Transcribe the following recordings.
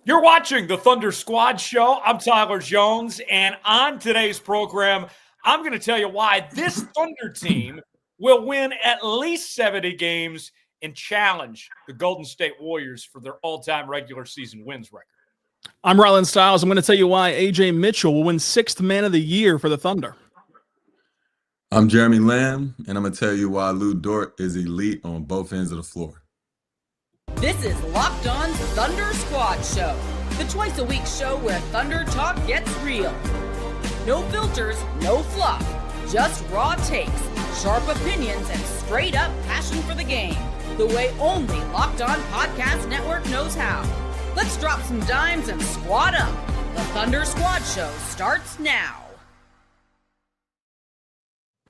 You're watching the Thunder Squad Show. I'm Tyler Jones, and on today's program, I'm going to tell you why this Thunder team will win at least 70 games and challenge the Golden State Warriors for their all-time regular season wins record. I'm Rylan Stiles. I'm going to tell you why Ajay Mitchell will win 6th Man of the Year for the Thunder. I'm Jeremy Lamb, and I'm going to tell you why Lu Dort is elite on both ends of the floor. This is Locked On Thunder Squad Show, the twice-a-week show where Thunder talk gets real. No filters, no fluff, just raw takes, sharp opinions, and straight-up passion for the game, the way only Locked On Podcast Network knows how. Let's drop some dimes and squad up. The Thunder Squad Show starts now.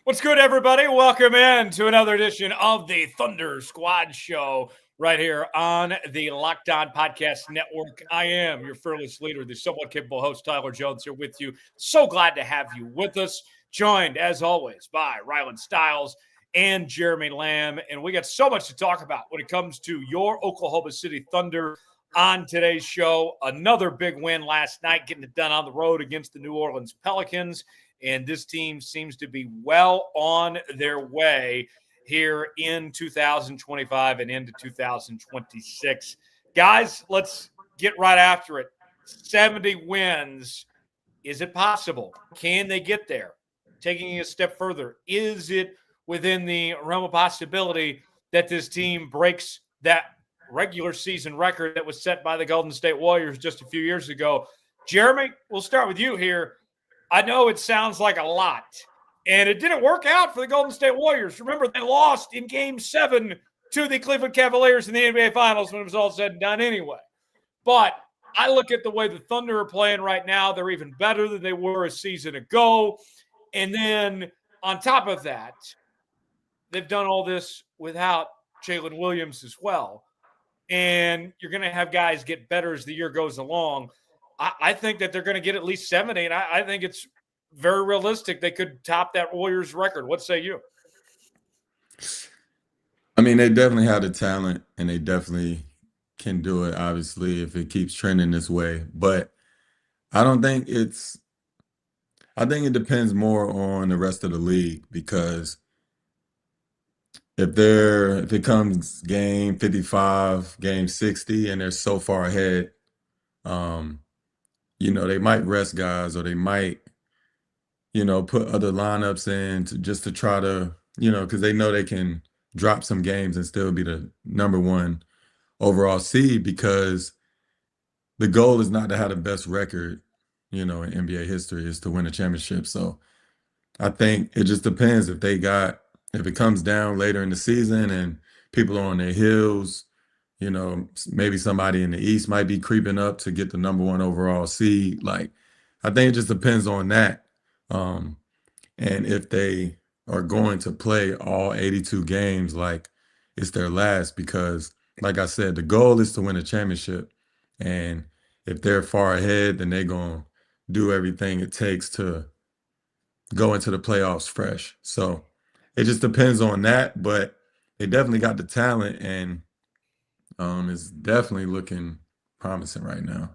What's good, everybody? Welcome in to another edition of the Thunder Squad Show right here on the Locked On Podcast Network. I am your fearless leader, the somewhat capable host, Tyler Jones, here with you. So glad to have you with us, joined, as always, by Rylan Stiles and Jeremy Lamb. And we got so much to talk about when it comes to your Oklahoma City Thunder on today's show. Another big win last night, getting it done on the road against the New Orleans Pelicans. And this team seems to be well on their way here in 2025 and into 2026. Guys, let's get right after it. 70 wins. Is it possible? Can they get there? Taking it a step further, is it within the realm of possibility that this team breaks that regular season record that was set by the Golden State Warriors just a few years ago? Jeremy, we'll start with you here. I know it sounds like a lot, and it didn't work out for the Golden State Warriors. Remember, they lost in Game 7 to the Cleveland Cavaliers in the NBA Finals when it was all said and done anyway. But I look at the way the Thunder are playing right now. They're even better than they were a season ago. And then on top of that, they've done all this without Jalen Williams as well. And you're going to have guys get better as the year goes along. I think that they're going to get at least 70, and I think it's very realistic they could top that Warriors record. What say you? I mean, they definitely have the talent, and they definitely can do it, obviously, if it keeps trending this way. But I think it depends more on the rest of the league, because if it comes game 55, game 60, and they're so far ahead, they might rest guys, or they might, put other lineups in just to try to, because they know they can drop some games and still be the number one overall seed, because the goal is not to have the best record, in NBA history, is to win a championship. So I think it just depends if it comes down later in the season and people are on their heels, maybe somebody in the East might be creeping up to get the number one overall seed. Like, I think it just depends on that. And if they are going to play all 82 games like it's their last, because, like I said, the goal is to win a championship. And if they're far ahead, then they're going to do everything it takes to go into the playoffs fresh. So it just depends on that. But they definitely got the talent, and it's definitely looking promising right now.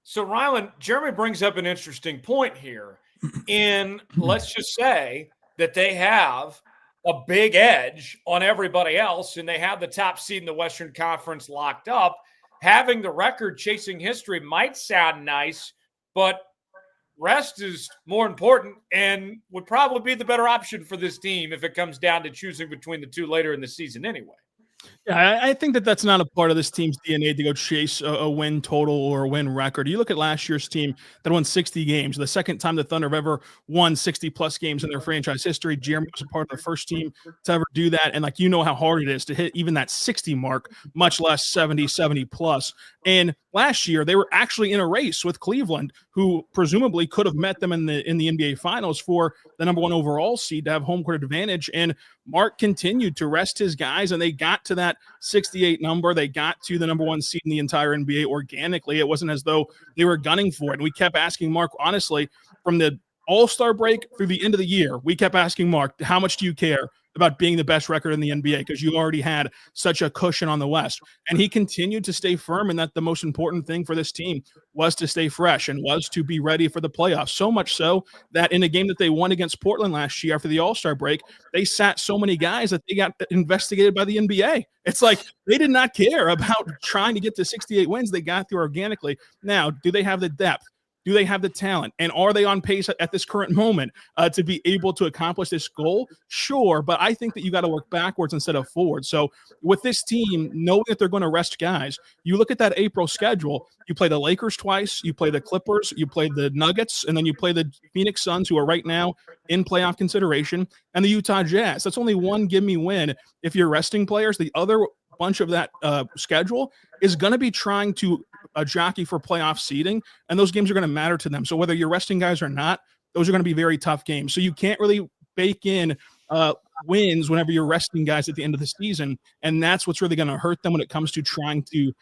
So, Rylan, Jeremy brings up an interesting point here. And let's just say that they have a big edge on everybody else, and they have the top seed in the Western Conference locked up. Having the record chasing history might sound nice, but rest is more important and would probably be the better option for this team if it comes down to choosing between the two later in the season anyway. Yeah, I think that's not a part of this team's DNA to go chase a win total or a win record. You look at last year's team that won 60 games, the second time the Thunder have ever won 60-plus games in their franchise history. Jeremy was a part of the first team to ever do that, and how hard it is to hit even that 60 mark, much less 70-plus. And last year, they were actually in a race with Cleveland, who presumably could have met them in the NBA Finals for the number one overall seed to have home court advantage. And Mark continued to rest his guys, and they got to that 68 number. They got to the number one seed in the entire NBA organically. It wasn't as though they were gunning for it. And we kept asking Mark, honestly, from the All-Star break through the end of the year, we kept asking Mark, how much do you care about being the best record in the NBA? Because you already had such a cushion on the West. And he continued to stay firm in that the most important thing for this team was to stay fresh and was to be ready for the playoffs. So much so that in a game that they won against Portland last year after the All-Star break, they sat so many guys that they got investigated by the NBA. It's like they did not care about trying to get to 68 wins. They got through organically. Now, do they have the depth? Do they have the talent? And are they on pace at this current moment to be able to accomplish this goal? Sure, but I think that you got to work backwards instead of forward. So with this team, knowing that they're going to rest guys, you look at that April schedule, you play the Lakers twice, you play the Clippers, you play the Nuggets, and then you play the Phoenix Suns, who are right now in playoff consideration, and the Utah Jazz. That's only one give-me win if you're resting players. The other bunch of that schedule is going to be trying to jockey for playoff seeding, and those games are going to matter to them. So whether you're resting guys or not, those are going to be very tough games. So you can't really bake in wins whenever you're resting guys at the end of the season, and that's what's really going to hurt them when it comes to trying to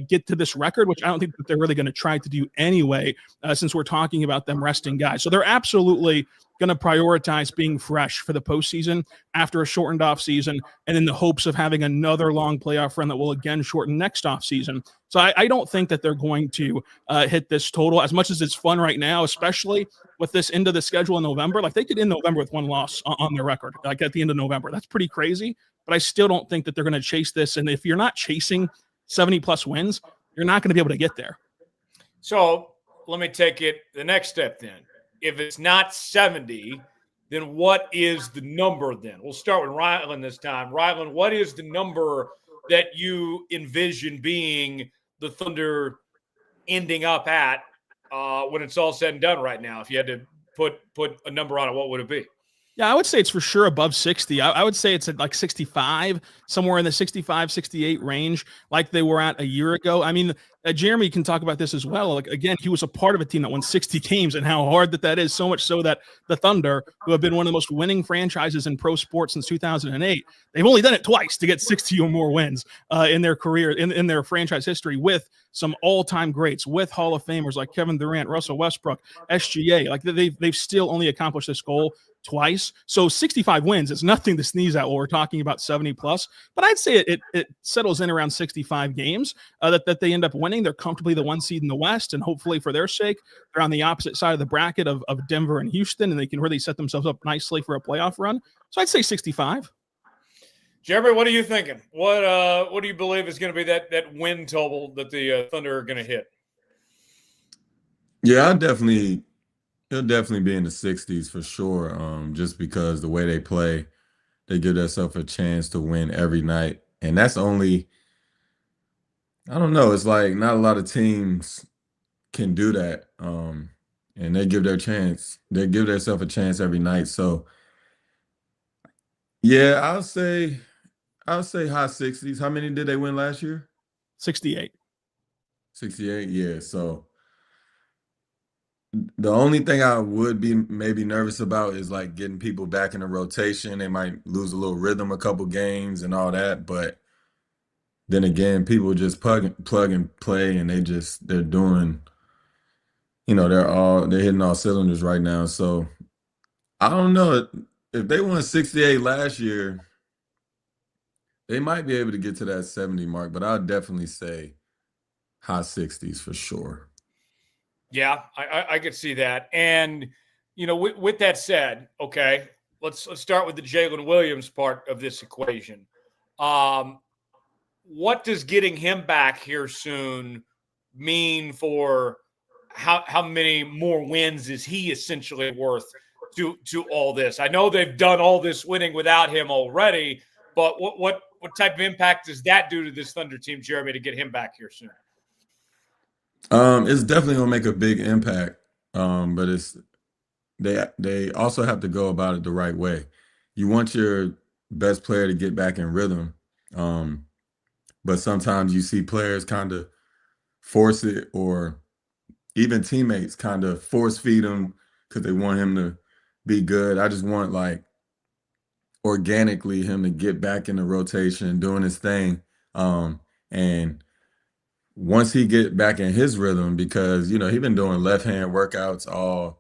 get to this record, which I don't think that they're really going to try to do anyway, since we're talking about them resting guys. So they're absolutely going to prioritize being fresh for the postseason after a shortened offseason, and in the hopes of having another long playoff run that will again shorten next offseason. So I don't think that they're going to hit this total as much as it's fun right now, especially with this end of the schedule in November. Like they could end November with one loss on their record, like at the end of November. That's pretty crazy, but I still don't think that they're going to chase this. And if you're not chasing 70-plus wins, you're not going to be able to get there. So let me take it the next step then. If it's not 70, then what is the number then? We'll start with Rylan this time. Rylan, what is the number that you envision being the Thunder ending up at when it's all said and done right now? If you had to put a number on it, what would it be? Yeah, I would say it's for sure above 60. I would say it's at like 65, somewhere in the 65, 68 range, like they were at a year ago. I mean, Jeremy can talk about this as well. Like, again, he was a part of a team that won 60 games and how hard that is, so much so that the Thunder, who have been one of the most winning franchises in pro sports since 2008, they've only done it twice to get 60 or more wins in their career, in their franchise history, with some all-time greats, with Hall of Famers like Kevin Durant, Russell Westbrook, SGA. Like they've still only accomplished this goal twice. So 65 wins is nothing to sneeze at while we're talking about 70 plus, but I'd say it settles in around 65 games that they end up winning. They're comfortably the one seed in the West, and hopefully for their sake, they're on the opposite side of the bracket of Denver and Houston, and they can really set themselves up nicely for a playoff run. So I'd say 65. Jeremy, what are you thinking? What do you believe is going to be that win total that the Thunder are going to hit? Yeah, he'll definitely be in the 60s for sure. Just because the way they play, they give themselves a chance to win every night. And that's only, I don't know, it's like not a lot of teams can do that. And they give themselves a chance every night. So yeah, I'll say high 60s. How many did they win last year? 68. 68, yeah. So the only thing I would be maybe nervous about is like getting people back in the rotation. They might lose a little rhythm a couple games and all that. But then again, people just plug and play, and they're doing, they're hitting all cylinders right now. So I don't know. If they won 68 last year, they might be able to get to that 70 mark, but I'd definitely say high 60s for sure. Yeah, I could see that. And, with that said, okay, let's start with the Jalen Williams part of this equation. What does getting him back here soon mean for how many more wins is he essentially worth to all this? I know they've done all this winning without him already, but what type of impact does that do to this Thunder team, Jeremy, to get him back here soon? It's definitely gonna make a big impact, but they also have to go about it the right way. You want your best player to get back in rhythm, but sometimes you see players kind of force it, or even teammates kind of force feed him because they want him to be good. I just want, like, organically him to get back in the rotation, doing his thing, and once he get back in his rhythm, because, he's been doing left hand workouts all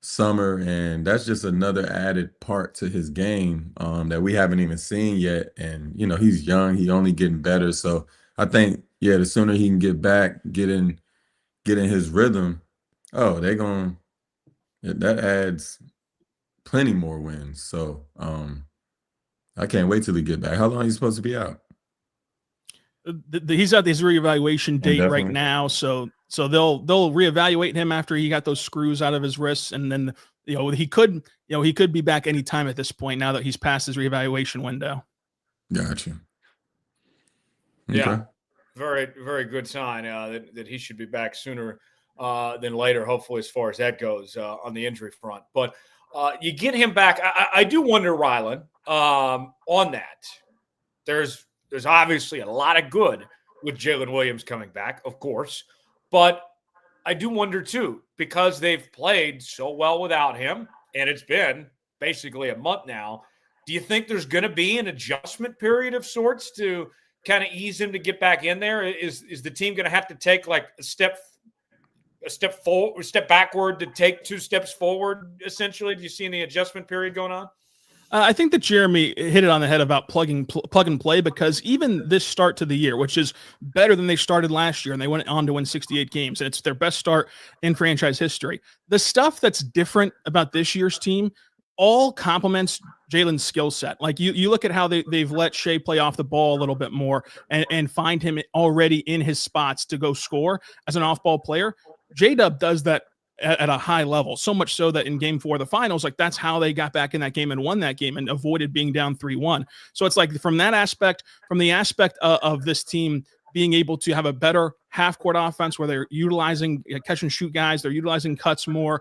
summer, and that's just another added part to his game that we haven't even seen yet. And he's young; he only getting better. So I think, yeah, the sooner he can get back, get in his rhythm, oh, that adds plenty more wins. So I can't wait till he get back. How long are you supposed to be out? He's at this reevaluation date right Indefinitely. now, so they'll reevaluate him after he got those screws out of his wrists, and then he could be back anytime at this point now that he's past his reevaluation window. Gotcha. Yeah, Okay. very, very good sign that he should be back sooner than later, hopefully, as far as that goes on the injury front. But you get him back. I do wonder, Rylan, on that. There's obviously a lot of good with Jalen Williams coming back, of course. But I do wonder, too, because they've played so well without him, and it's been basically a month now, do you think there's going to be an adjustment period of sorts to kind of ease him to get back in there? Is the team going to have to take like a step forward, a step backward to take 2 steps forward, essentially? Do you see any adjustment period going on? I think that Jeremy hit it on the head about plug and play, because even this start to the year, which is better than they started last year, and they went on to win 68 games, and it's their best start in franchise history. The stuff that's different about this year's team all complements Jalen's skill set. Like you look at how they've let Shai play off the ball a little bit more and find him already in his spots to go score as an off-ball player. J-Dub does that at a high level, so much so that in game 4 of the finals, like that's how they got back in that game and won that game and avoided being down 3-1. So it's like from the aspect of this team being able to have a better half-court offense where they're utilizing catch and shoot guys, they're utilizing cuts more.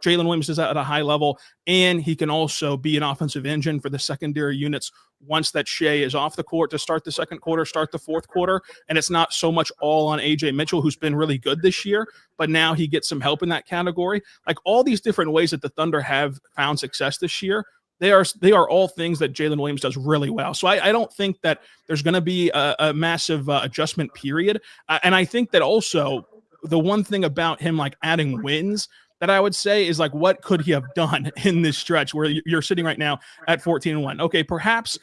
Jalen Williams is at a high level, and he can also be an offensive engine for the secondary units once that Shai is off the court to start the second quarter, start the fourth quarter. And it's not so much all on Ajay Mitchell, who's been really good this year, but now he gets some help in that category. Like all these different ways that the Thunder have found success this year, they are all things that Jalen Williams does really well. So I don't think that there's going to be a massive adjustment period. And I think that also the one thing about him like adding wins that I would say is like, what could he have done in this stretch where you're sitting right now at 14-1? Okay, perhaps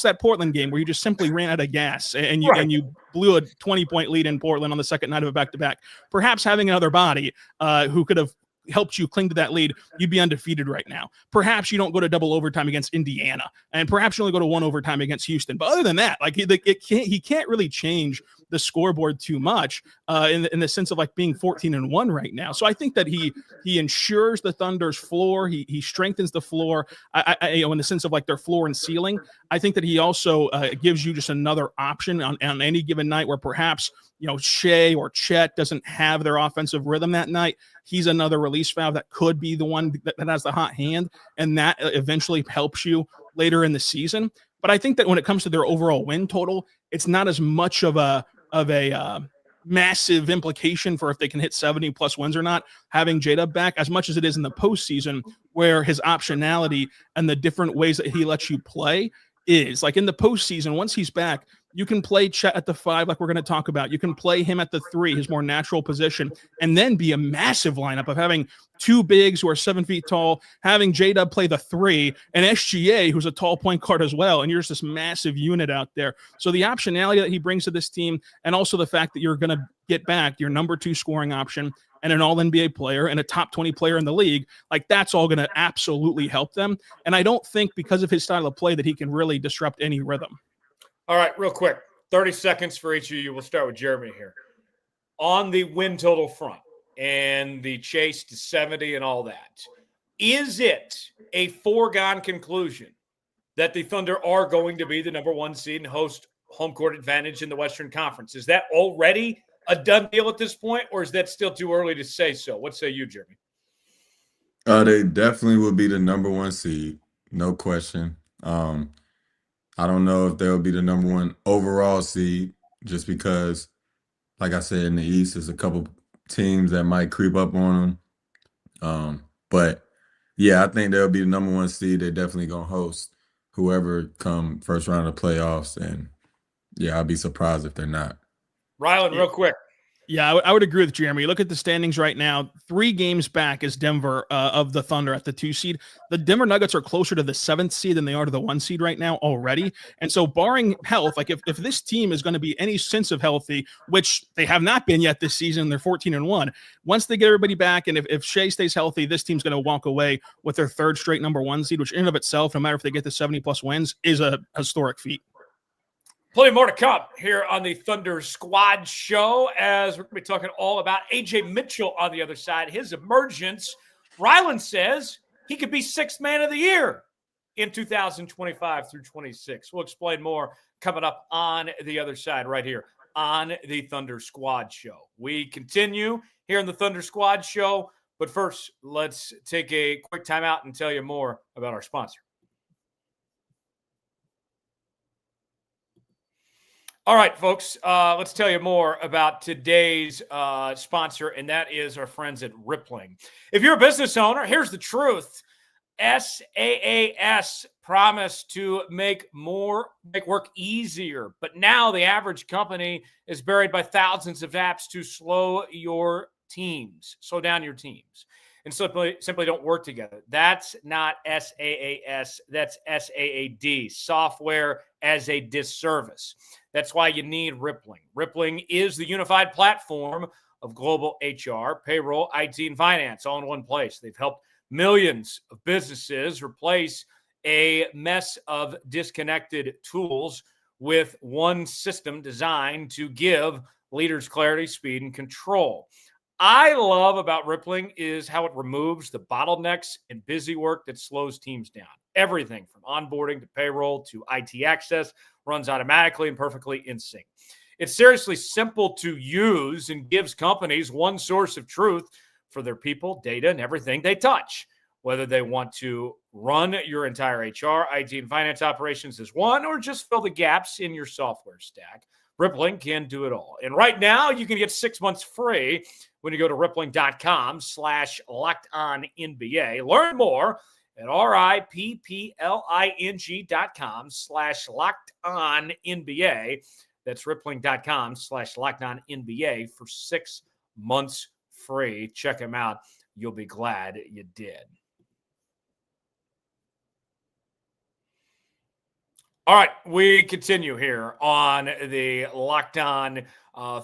that Portland game where you just simply ran out of gas and you blew a 20-point lead in Portland on the second night of a back-to-back. Perhaps having another body who could have helped you cling to that lead, you'd be undefeated right now. Perhaps you don't go to double overtime against Indiana, and perhaps you only go to 1 overtime against Houston. But other than that, like he can't really change the scoreboard too much in the sense of like being 14-1 right now. So I think that he ensures the Thunder's floor. He strengthens the floor. In the sense of like their floor and ceiling. I think that he also gives you just another option on any given night where perhaps Shai or Chet doesn't have their offensive rhythm that night. He's another release valve that could be the one that has the hot hand, and that eventually helps you later in the season. But I think that when it comes to their overall win total, it's not as much of a massive implication for if they can hit 70 plus wins or not, having J-Dub back, as much as it is in the postseason, where his optionality and the different ways that he lets you play is. Like in the postseason, once he's back, you can play Chet at the 5, like we're going to talk about. You can play him at the 3, his more natural position, and then be a massive lineup of having 2 bigs who are 7 feet tall, having J-Dub play the 3, and SGA, who's a tall point guard as well. And you're just this massive unit out there. So the optionality that he brings to this team, and also the fact that you're going to get back your number 2 scoring option and an all-NBA player and a top 20 player in the league, like that's all going to absolutely help them. And I don't think because of his style of play that he can really disrupt any rhythm. All right, real quick, 30 seconds for each of you. We'll start with Jeremy here. On the win total front and the chase to 70 and all that, is it a foregone conclusion that the Thunder are going to be the number 1 seed and host home court advantage in the Western Conference? Is that already a done deal at this point, or is that still too early to say so? What say you, Jeremy? They definitely will be the number 1 seed, no question. I don't know if they'll be the number 1 overall seed, just because, like I said, in the East, there's a couple teams that might creep up on them. But yeah, I think they'll be the number 1 seed. They're definitely gonna host whoever come first round of playoffs, and yeah, I'd be surprised if they're not. Rylan, real quick. Yeah, I would agree with Jeremy. You look at the standings right now, 3 games back is Denver of the Thunder at the 2 seed. The Denver Nuggets are closer to the 7th seed than they are to the 1 seed right now already. And so barring health, like if this team is going to be any sense of healthy, which they have not been yet this season, they're 14-1. Once they get everybody back, and if Shai stays healthy, this team's going to walk away with their 3rd straight number 1 seed, which in and of itself, no matter if they get to 70+ wins, is a historic feat. Plenty more to come here on the Thunder Squad Show, as we're going to be talking all about Ajay Mitchell on the other side. His emergence, Rylan says he could be 6th man of the year in 2025 through 26. We'll explain more coming up on the other side right here on the Thunder Squad Show. We continue here on the Thunder Squad Show, but first, let's take a quick timeout and tell you more about our sponsor. All right, folks, let's tell you more about today's sponsor, and that is our friends at Rippling. If you're a business owner, here's the truth. SaaS promised to make work easier, but now the average company is buried by thousands of apps to slow down your teams, and simply don't work together. That's not SaaS, that's SAAD, software as a disservice. That's why you need Rippling. Rippling is the unified platform of global HR, payroll, IT, and finance all in one place. They've helped millions of businesses replace a mess of disconnected tools with one system designed to give leaders clarity, speed, and control. I love about Rippling is how it removes the bottlenecks and busy work that slows teams down. Everything from onboarding to payroll to IT access runs automatically and perfectly in sync. It's seriously simple to use and gives companies one source of truth for their people, data, and everything they touch. Whether they want to run your entire HR, IT, and finance operations as one, or just fill the gaps in your software stack, Rippling can do it all. And right now, you can get 6 months free when you go to rippling.com/lockedonnba. Learn more at rippling.com/lockedonnba. That's rippling.com/lockedonnba for 6 months free. Check them out. You'll be glad you did. All right, we continue here on the Locked On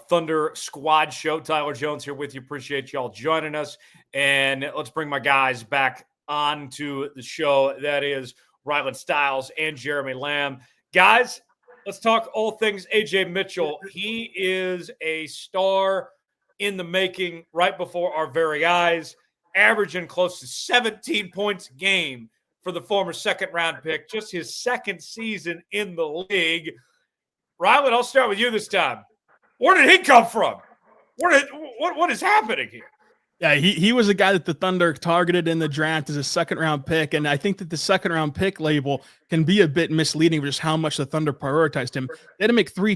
Thunder Squad Show. Tyler Jones here with you. Appreciate y'all joining us. And let's bring my guys back onto the show. That is Rylan Stiles and Jeremy Lamb. Guys, let's talk all things Ajay Mitchell. He is a star in the making right before our very eyes, averaging close to 17 points a game for the former second-round pick, just his 2nd season in the league. Rylan, I'll start with you this time. Where did he come from? What is happening here? Yeah, he was a guy that the Thunder targeted in the draft as a 2nd-round pick, and I think that the 2nd-round pick label can be a bit misleading for just how much the Thunder prioritized him. They had to make 3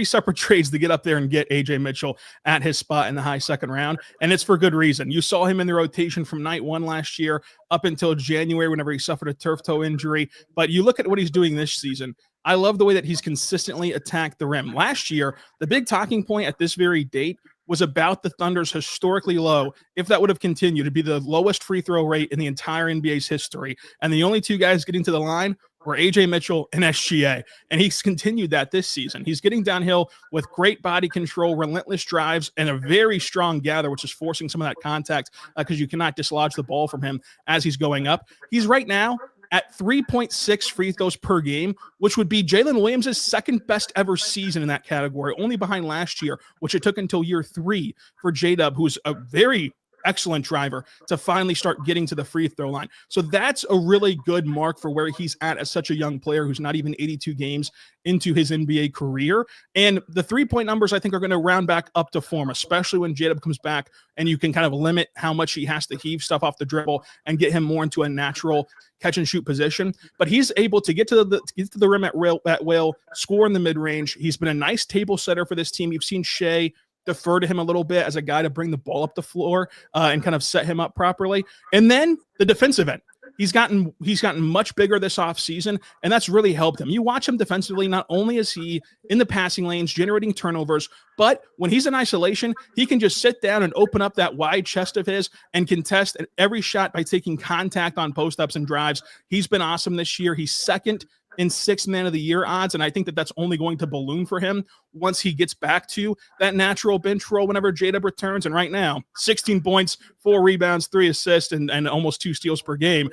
separate trades to get up there and get Ajay Mitchell at his spot in the high 2nd round, and it's for good reason. You saw him in the rotation from night 1 last year up until January whenever he suffered a turf toe injury, but you look at what he's doing this season. I love the way that he's consistently attacked the rim. Last year, the big talking point at this very date was about the Thunder's historically low, if that would have continued, to be the lowest free throw rate in the entire NBA's history. And the only 2 guys getting to the line were Ajay Mitchell and SGA. And he's continued that this season. He's getting downhill with great body control, relentless drives, and a very strong gather, which is forcing some of that contact because you cannot dislodge the ball from him as he's going up. He's right now at 3.6 free throws per game, which would be Jalen Williams' 2nd best ever season in that category, only behind last year, which it took until year 3 for J-Dub, who's a very excellent driver, to finally start getting to the free throw line. So that's a really good mark for where he's at as such a young player who's not even 82 games into his NBA career. And the 3-point numbers, I think, are going to round back up to form, especially when J-Dub comes back and you can kind of limit how much he has to heave stuff off the dribble and get him more into a natural catch and shoot position. But he's able to get to the rim at will, score in the mid range. He's been a nice table setter for this team. You've seen Shai defer to him a little bit as a guy to bring the ball up the floor and kind of set him up properly. And then the defensive end. he's gotten much bigger this offseason, and that's really helped him. You watch him defensively, not only is he in the passing lanes generating turnovers, but when he's in isolation, he can just sit down and open up that wide chest of his and contest every shot by taking contact on post-ups and drives. He's been awesome this year. He's second in 6th man of the year odds, and I think that that's only going to balloon for him once he gets back to that natural bench role whenever J-Dub returns. And right now, 16 points, 4 rebounds, 3 assists, and almost 2 steals per game.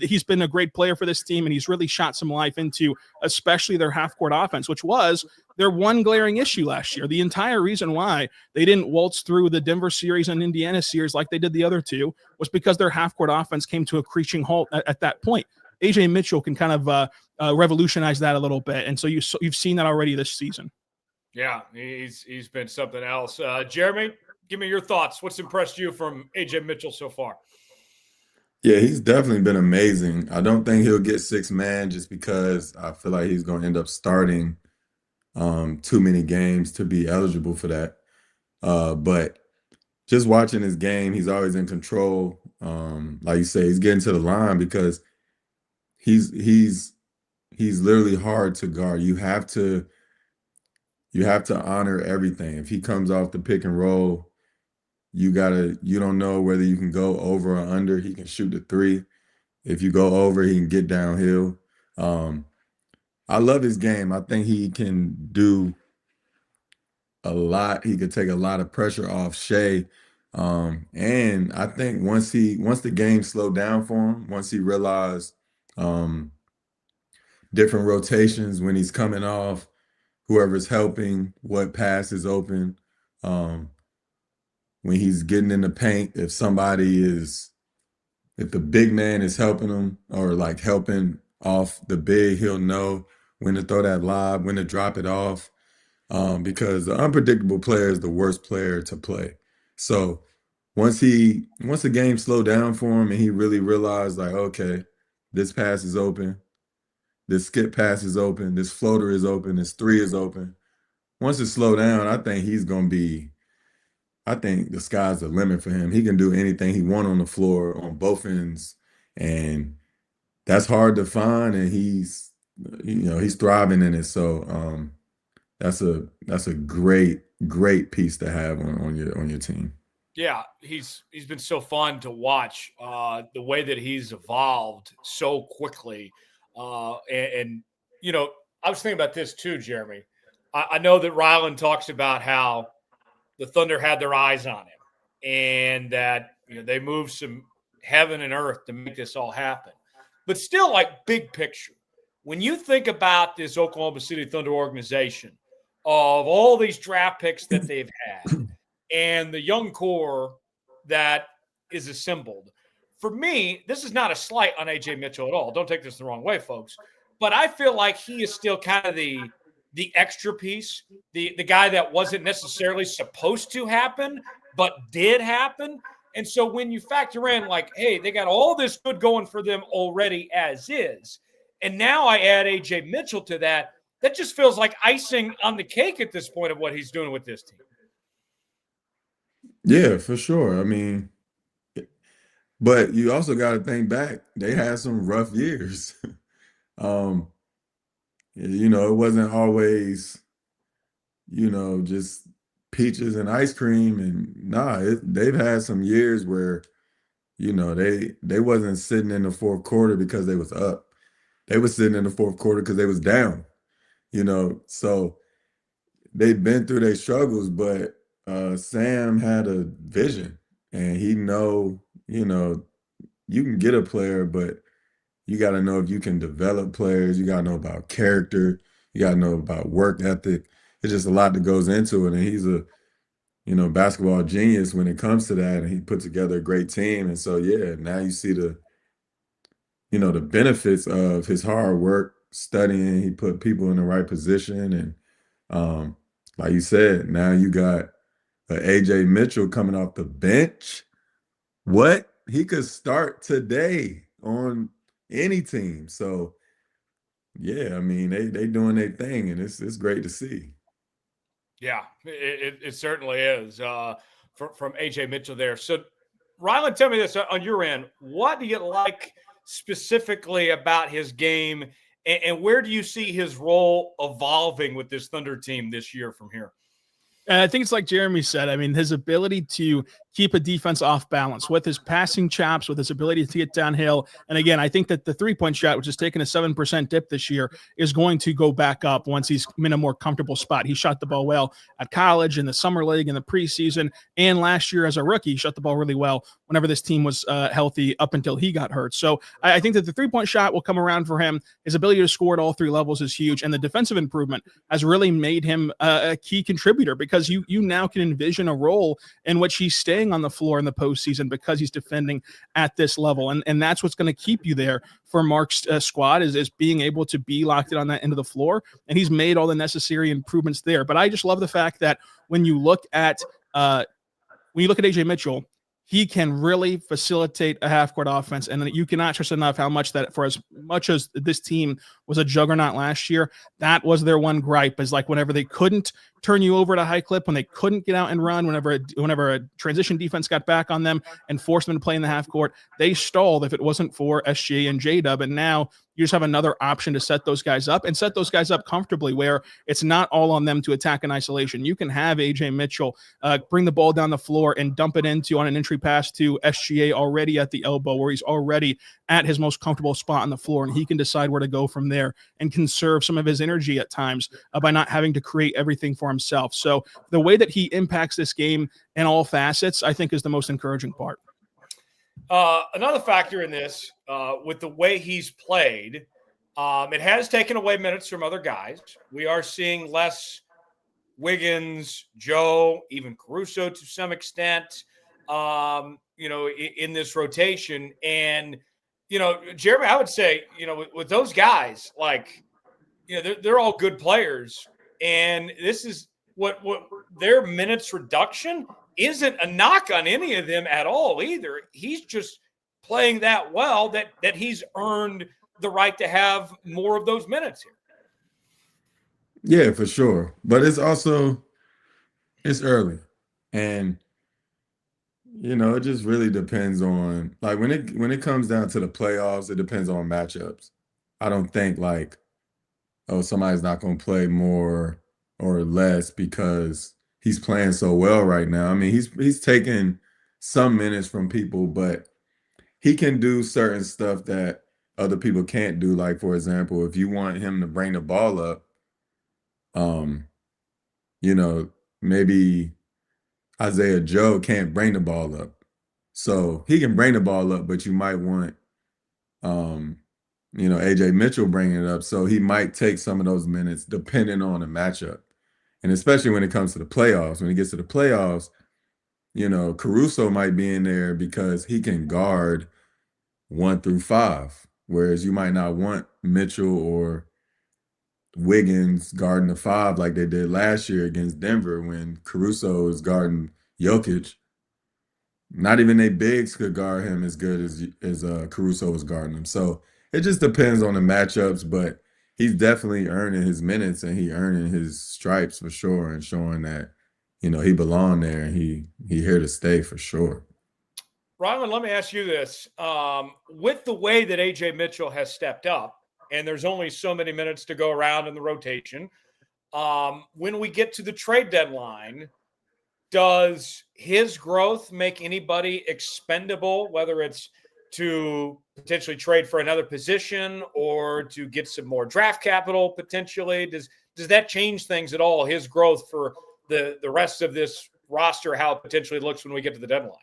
He's been a great player for this team, and he's really shot some life into especially their half-court offense, which was their one glaring issue last year. The entire reason why they didn't waltz through the Denver series and Indiana series like they did the other two was because their half-court offense came to a screeching halt at that point. Ajay Mitchell can kind of revolutionize that a little bit, and so you've seen that already this season. Yeah, he's been something else. Jeremy, give me your thoughts. What's impressed you from Ajay Mitchell so far? Yeah, he's definitely been amazing. I don't think he'll get 6 man just because I feel like he's going to end up starting too many games to be eligible for that. But just watching his game, he's always in control. Like you say, he's getting to the line because he's literally hard to guard. You have to honor everything. If he comes off the pick and roll, you don't know whether you can go over or under. He can shoot the 3. If you go over, he can get downhill. I love his game. I think he can do a lot. He could take a lot of pressure off Shai. And I think once the game slowed down for him, once he realized different rotations when he's coming off, whoever's helping, what pass is open, when he's getting in the paint, if the big man is helping him or like helping off the big, he'll know when to throw that lob, when to drop it off, because the unpredictable player is the worst player to play. So once the game slowed down for him and he really realized like, okay, this pass is open, this skip pass is open, this floater is open, this 3 is open. Once it slowed down, I think the sky's the limit for him. He can do anything he wants on the floor on both ends, and that's hard to find. And he's thriving in it. So that's a great piece to have on your team. Yeah, he's been so fun to watch. The way that he's evolved so quickly, and I was thinking about this too, Jeremy. I know that Rylan talks about how the Thunder had their eyes on him and that they moved some heaven and earth to make this all happen. But still, like big picture, when you think about this Oklahoma City Thunder organization of all these draft picks that they've had and the young core that is assembled, for me, this is not a slight on Ajay Mitchell at all. Don't take this the wrong way, folks. But I feel like he is still kind of the extra piece, the guy that wasn't necessarily supposed to happen, but did happen. And so when you factor in like, hey, they got all this good going for them already as is, and now I add Ajay Mitchell to that, that just feels like icing on the cake at this point of what he's doing with this team. Yeah, for sure. I mean, but you also got to think back. They had some rough years. It wasn't always, just peaches and ice cream. And they've had some years where, they wasn't sitting in the fourth quarter because they was up. They was sitting in the fourth quarter because they was down, So they've been through their struggles, but Sam had a vision, and he you can get a player, but you got to know if you can develop players. You got to know about character. You got to know about work ethic. It's just a lot that goes into it. And he's a, basketball genius when it comes to that. And he put together a great team. And so, yeah, now you see the benefits of his hard work, studying. He put people in the right position. And like you said, now you got Ajay Mitchell coming off the bench. What? He could start today on any team. So yeah, I mean, they doing their thing, and it's great to see. Yeah, it certainly is from Ajay Mitchell there. So Rylan, tell me this on your end. What do you like specifically about his game, and where do you see his role evolving with this Thunder team this year from here? And I think it's like Jeremy said. I mean, his ability to keep a defense off balance with his passing chops, with his ability to get downhill. And again, I think that the three-point shot, which has taken a 7% dip this year, is going to go back up once he's in a more comfortable spot. He shot the ball well at college, in the summer league, in the preseason, and last year as a rookie, he shot the ball really well whenever this team was healthy up until he got hurt. So I think that the three-point shot will come around for him. His ability to score at all three levels is huge, and the defensive improvement has really made him a key contributor, because you now can envision a role in which he's staying on the floor in the postseason because he's defending at this level. And that's what's going to keep you there for Mark's squad is being able to be locked in on that end of the floor. And he's made all the necessary improvements there. But I just love the fact that when you look at Ajay Mitchell, he can really facilitate a half-court offense, and you cannot stress enough how much that, for as much as this team was a juggernaut last year, that was their one gripe, is like whenever they couldn't turn you over at a high clip, when they couldn't get out and run, whenever a transition defense got back on them and forced them to play in the half court, they stalled if it wasn't for SGA and J-Dub. And now you just have another option to set those guys up, and set those guys up comfortably, where it's not all on them to attack in isolation. You can have Ajay Mitchell bring the ball down the floor and dump it into on an entry pass to SGA already at the elbow, where he's already at his most comfortable spot on the floor, and he can decide where to go from there and conserve some of his energy at times by not having to create everything for himself. So the way that he impacts this game in all facets, I think, is the most encouraging part. Another factor in this, with the way he's played, it has taken away minutes from other guys. We are seeing less Wiggins, Joe, even Caruso to some extent, in this rotation. And, Jeremy, I would say, with those guys, like, they're all good players. And this is what their minutes reduction isn't a knock on any of them at all either. He's just playing that well that he's earned the right to have more of those minutes here. Yeah, for sure. But it's early. And, it just really depends on, like, when it comes down to the playoffs, it depends on matchups. I don't think, like, somebody's not going to play more or less because he's playing so well right now. I mean, he's taking some minutes from people, but he can do certain stuff that other people can't do. Like, for example, if you want him to bring the ball up, maybe Isaiah Joe can't bring the ball up. So he can bring the ball up, but you might want, Ajay Mitchell bringing it up. So he might take some of those minutes depending on the matchup. And especially when it comes to the playoffs, when he gets to the playoffs, Caruso might be in there because he can guard 1 through 5, whereas you might not want Mitchell or Wiggins guarding the 5 like they did last year against Denver when Caruso is guarding Jokic. Not even they bigs could guard him as good as Caruso was guarding him. So it just depends on the matchups, but he's definitely earning his minutes and he earning his stripes for sure, and showing that, he belonged there and he here to stay for sure. Rylan, let me ask you this. With the way that Ajay Mitchell has stepped up, and there's only so many minutes to go around in the rotation, when we get to the trade deadline, does his growth make anybody expendable, whether it's to potentially trade for another position or to get some more draft capital potentially? Does that change things at all, his growth for the rest of this roster, how it potentially looks when we get to the deadline?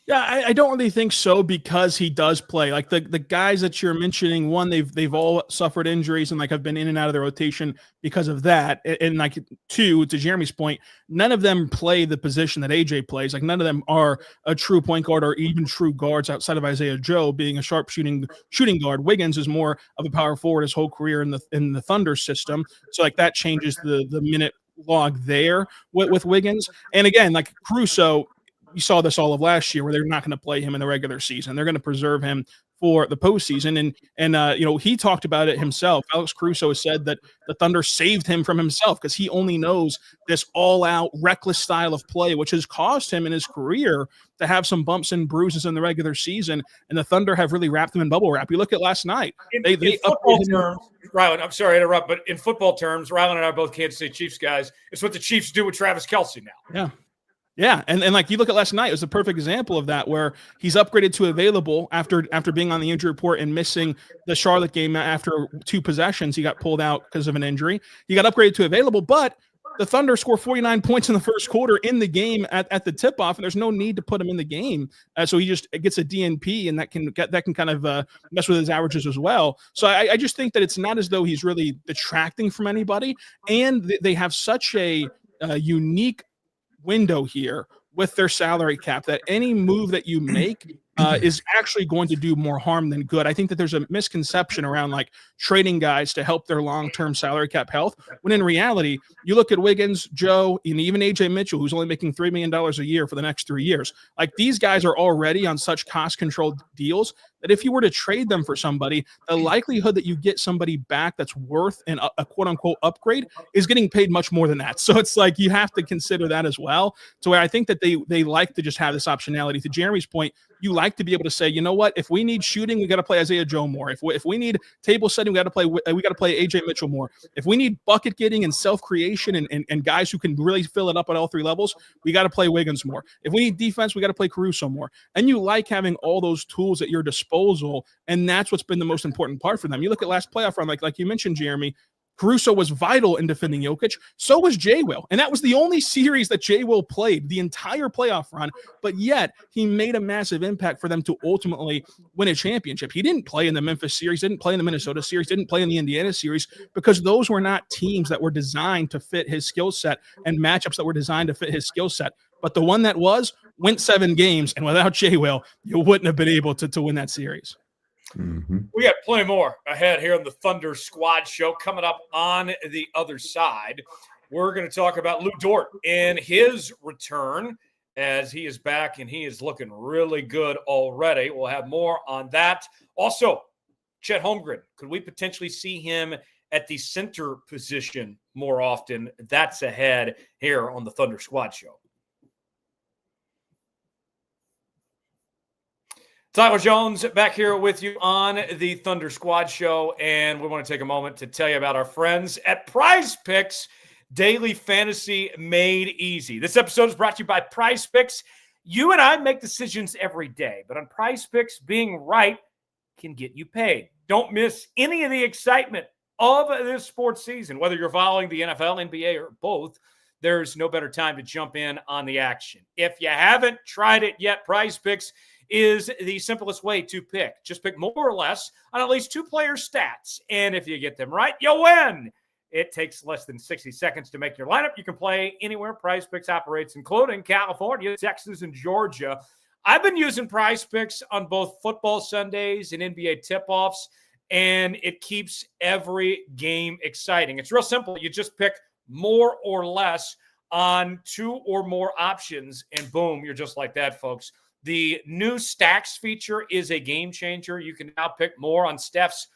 Yeah, I don't really think so, because he does play. Like the guys that you're mentioning, one, they've all suffered injuries and like have been in and out of the rotation because of that. And like, two, to Jeremy's point, none of them play the position that AJ plays. Like, none of them are a true point guard or even true guards outside of Isaiah Joe being a sharp shooting guard. Wiggins is more of a power forward his whole career in the Thunder system. So like that changes the minute log there with Wiggins. And again, like Caruso, you saw this all of last year where they're not going to play him in the regular season. They're going to preserve him for the postseason. And he talked about it himself. Alex Caruso has said that the Thunder saved him from himself because he only knows this all-out, reckless style of play, which has caused him in his career to have some bumps and bruises in the regular season. And the Thunder have really wrapped him in bubble wrap. You look at last night. In football terms, Rylan, I'm sorry to interrupt, but in football terms, Rylan and I are both Kansas City Chiefs guys. It's what the Chiefs do with Travis Kelce now. Yeah. Yeah, and like you look at last night, it was a perfect example of that, where he's upgraded to available after being on the injury report and missing the Charlotte game after 2 possessions. He got pulled out because of an injury. He got upgraded to available, but the Thunder score 49 points in the first quarter in the game at the tip-off, and there's no need to put him in the game. So he just gets a DNP, and that can kind of mess with his averages as well. So I just think that it's not as though he's really detracting from anybody, and they have such a unique window here with their salary cap that any move that you make is actually going to do more harm than good. I think that there's a misconception around like trading guys to help their long-term salary cap health, when in reality, you look at Wiggins, Joe, and even Ajay Mitchell, who's only making $3 million a year for the next 3 years. Like, these guys are already on such cost-controlled deals that if you were to trade them for somebody, the likelihood that you get somebody back that's worth a quote-unquote upgrade is getting paid much more than that. So it's like you have to consider that as well. So I think that they like to just have this optionality. To Jeremy's point, you like to be able to say, you know what, if we need shooting, we got to play Isaiah Joe more. If we need table setting, we got to play Ajay Mitchell more. If we need bucket getting and self-creation and guys who can really fill it up at all 3 levels, we got to play Wiggins more. If we need defense, we got to play Caruso more. And you like having all those tools at your disposal, and that's what's been the most important part for them. You look at last playoff run, like you mentioned, Jeremy, Caruso was vital in defending Jokic. So was Jay Will. And that was the only series that Jay Will played the entire playoff run, but yet he made a massive impact for them to ultimately win a championship. He didn't play in the Memphis series, didn't play in the Minnesota series, didn't play in the Indiana series, because those were not teams that were designed to fit his skill set and matchups that were designed to fit his skill set. But the one that went 7 games, and without Jay Will, you wouldn't have been able to win that series. Mm-hmm. We got plenty more ahead here on the Thunder Squad Show. Coming up on the other side, we're going to talk about Lu Dort and his return, as he is back and he is looking really good already. We'll have more on that. Also, Chet Holmgren, could we potentially see him at the center position more often? That's ahead here on the Thunder Squad Show. Tyler Jones back here with you on the Thunder Squad Show, and we want to take a moment to tell you about our friends at Prize Picks, daily fantasy made easy. This episode is brought to you by Prize Picks. You and I make decisions every day, but on Prize Picks, being right can get you paid. Don't miss any of the excitement of this sports season, whether you're following the NFL, NBA, or both. There's no better time to jump in on the action. If you haven't tried it yet, Prize Picks is the simplest way to pick. Just pick more or less on at least 2 players' stats. And if you get them right, you'll win. It takes less than 60 seconds to make your lineup. You can play anywhere Prize Picks operates, including California, Texas, and Georgia. I've been using Prize Picks on both football Sundays and NBA tip-offs, and it keeps every game exciting. It's real simple. You just pick more or less on 2 or more options, and boom, you're just like that, folks. The new stacks feature is a game changer. You can now pick more on Steph's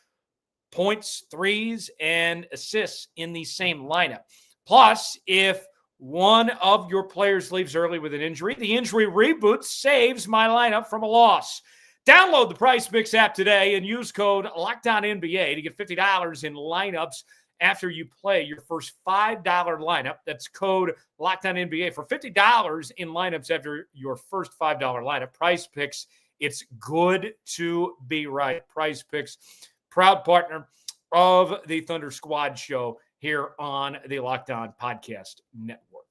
points, threes, and assists in the same lineup. Plus, if one of your players leaves early with an injury, the injury reboot saves my lineup from a loss. Download the Prize Picks app today and use code LOCKEDONNBA to get $50 in lineups after you play your first $5 lineup. That's code LOCKEDONNBA for $50 in lineups after your first $5 lineup. Prize Picks, it's good to be right. Prize Picks, proud partner of the Thunder Squad Show here on the Locked On Podcast Network.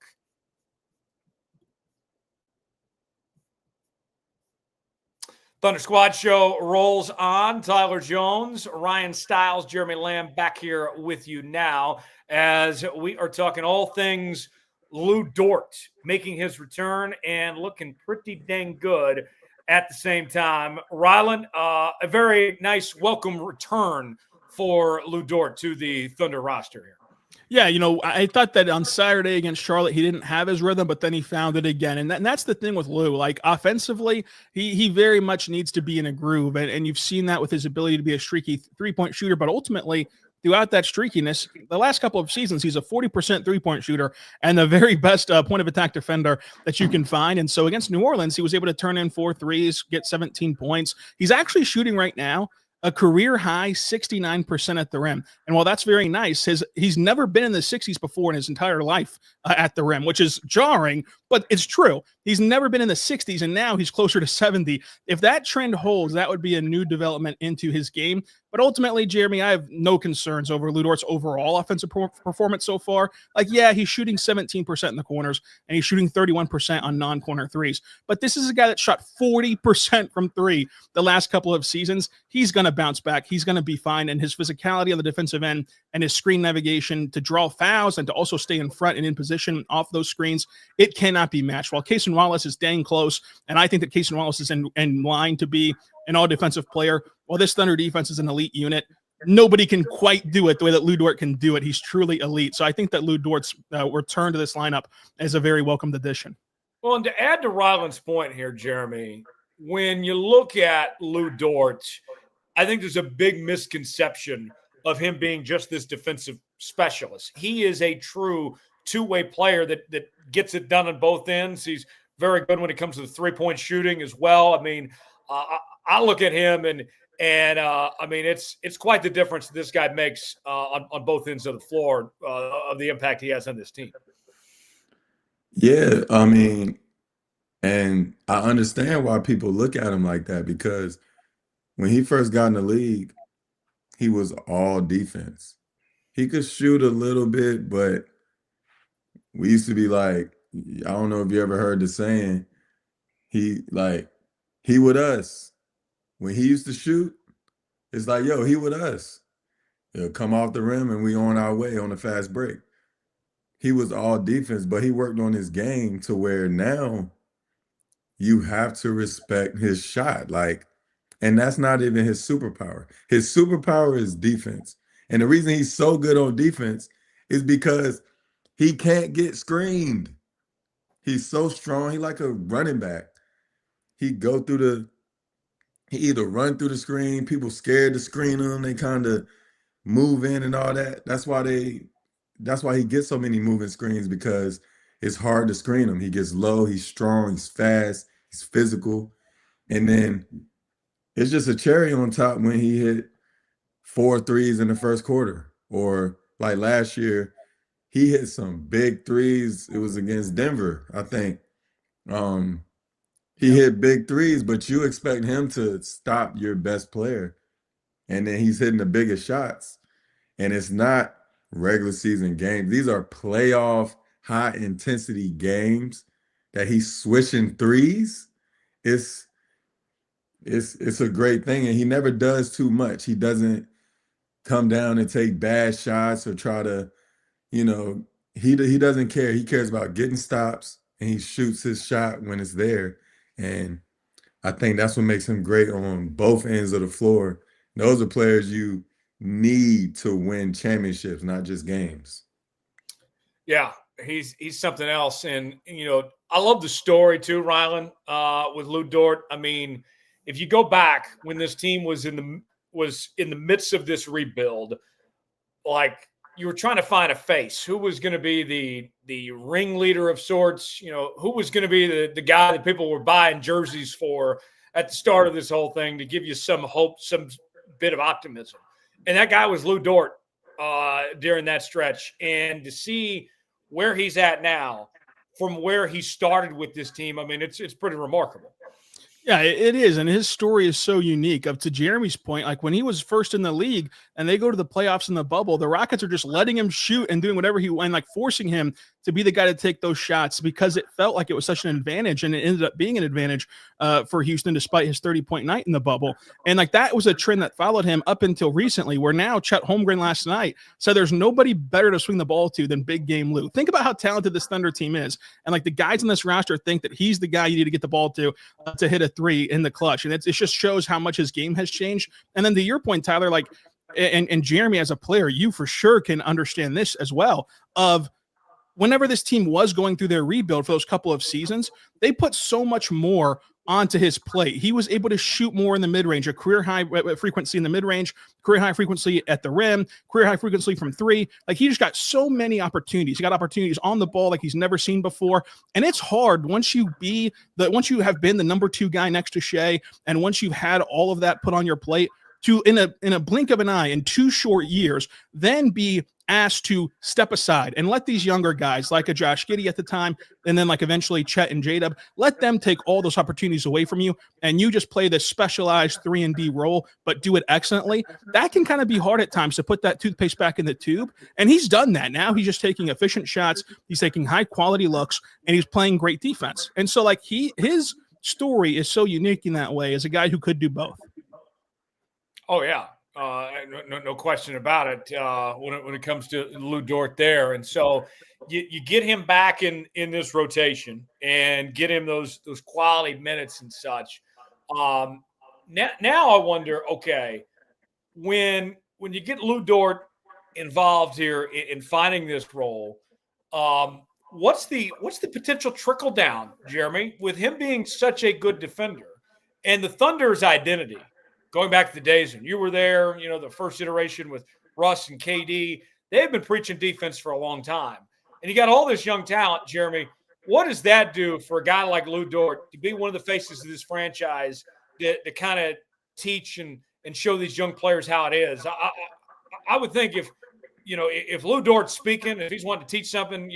Thunder Squad Show rolls on. Tyler Jones, Rylan Stiles, Jeremy Lamb back here with you now as we are talking all things Lu Dort making his return and looking pretty dang good at the same time. Rylan, a very nice welcome return for Lu Dort to the Thunder roster here. Yeah, I thought that on Saturday against Charlotte, he didn't have his rhythm, but then he found it again. And that's the thing with Lou. Like, offensively, he very much needs to be in a groove. And you've seen that with his ability to be a streaky three-point shooter. But ultimately, throughout that streakiness, the last couple of seasons, he's a 40% three-point shooter and the very best point-of-attack defender that you can find. And so against New Orleans, he was able to turn in 4 threes, get 17 points. He's actually shooting right now a career high 69% at the rim. And while that's very nice, he's never been in the 60s before in his entire life at the rim, which is jarring, but it's true. He's never been in the 60s, and now he's closer to 70. If that trend holds, that would be a new development into his game. But ultimately, Jeremy, I have no concerns over Lu Dort's overall offensive performance so far. Like, yeah, he's shooting 17% in the corners, and he's shooting 31% on non-corner threes. But this is a guy that shot 40% from three the last couple of seasons. He's going to bounce back. He's going to be fine. And his physicality on the defensive end and his screen navigation to draw fouls and to also stay in front and in position off those screens, it cannot be matched. While Cason Wallace is dang close, and I think that Cason Wallace is in line to be an all-defensive player, while this Thunder defense is an elite unit, nobody can quite do it the way that Lu Dort can do it. He's truly elite. So I think that Lu Dort's return to this lineup is a very welcomed addition. Well, and to add to Rylan's point here, Jeremy, when you look at Lu Dort, I think there's a big misconception of him being just this defensive specialist. He is a true two-way player that gets it done on both ends. He's very good when it comes to the three-point shooting as well. I mean, I look at him and I mean, it's quite the difference this guy makes on both ends of the floor of the impact he has on this team. Yeah, I mean, and I understand why people look at him like that, because when he first got in the league, he was all defense. He could shoot a little bit, but we used to be like, I don't know if you ever heard the saying, he with us. When he used to shoot, it's like, yo, he with us. He'll come off the rim and we on our way on a fast break. He was all defense, but he worked on his game to where now you have to respect his shot. Like, and that's not even his superpower. His superpower is defense. And the reason he's so good on defense is because he can't get screened. He's so strong. He like a running back. He either run through the screen, people scared to screen him, they kind of move in and all that. That's why he gets so many moving screens, because it's hard to screen him. He gets low, he's strong, he's fast, he's physical. And then it's just a cherry on top when he hit 4 threes in the first quarter. Or like last year, he hit some big threes. It was against Denver, I think. He hit big threes, but you expect him to stop your best player. And then he's hitting the biggest shots. And it's not regular season games. These are playoff, high-intensity games that he's switching threes. It's a great thing, and he never does too much. He doesn't come down and take bad shots or try to, he doesn't care. He cares about getting stops, and he shoots his shot when it's there. And I think that's what makes him great on both ends of the floor. Those are players you need to win championships, not just games. Yeah, he's something else. And, I love the story too, Rylan, with Lu Dort. I mean, if you go back when this team was in the midst of this rebuild, like, you were trying to find a face. Who was going to be the ringleader of sorts? Who was going to be the guy that people were buying jerseys for at the start of this whole thing to give you some hope, some bit of optimism. And that guy was Lu Dort during that stretch. And to see where he's at now from where he started with this team, I mean, it's pretty remarkable. Yeah, it is. And his story is so unique. To Jeremy's point, like when he was first in the league and they go to the playoffs in the bubble, the Rockets are just letting him shoot and doing whatever he wants, like forcing him to be the guy to take those shots because it felt like it was such an advantage. And it ended up being an advantage for Houston, despite his 30-point night in the bubble. And like that was a trend that followed him up until recently, where now Chet Holmgren last night said there's nobody better to swing the ball to than big game Lu. Think about how talented this Thunder team is. And like the guys on this roster think that he's the guy you need to get the ball to hit a three in the clutch. And it just shows how much his game has changed. And then to your point, Tyler, like and Jeremy, as a player, you for sure can understand this as well, of whenever this team was going through their rebuild for those couple of seasons, they put so much more onto his plate. He was able to shoot more in the mid-range, a career high frequency in the mid-range, career high frequency at the rim, career high frequency from three. Like, he just got so many opportunities. He got opportunities on the ball like he's never seen before. And it's hard once you have been the number 2 guy next to Shai, and once you've had all of that put on your plate, to in a blink of an eye in 2 short years, then be asked to step aside and let these younger guys like a Josh Giddey at the time, and then like eventually Chet and J-Dub, let them take all those opportunities away from you, and you just play this specialized 3-and-D role, but do it excellently. That can kind of be hard at times, to put that toothpaste back in the tube. And he's done that. Now he's just taking efficient shots. He's taking high quality looks, and he's playing great defense. And so like his story is so unique in that way, as a guy who could do both. Oh yeah. No question about it when it comes to Lu Dort there. And so you get him back in this rotation and get him those quality minutes and such. Now I wonder, okay, when you get Lu Dort involved here in finding this role, what's the potential trickle down, Jeremy, with him being such a good defender and the Thunder's identity? Going back to the days when you were there, the first iteration with Russ and KD, they've been preaching defense for a long time. And you got all this young talent, Jeremy. What does that do for a guy like Lu Dort to be one of the faces of this franchise, to kind of teach and show these young players how it is? I would think if Lu Dort's speaking, if he's wanting to teach something,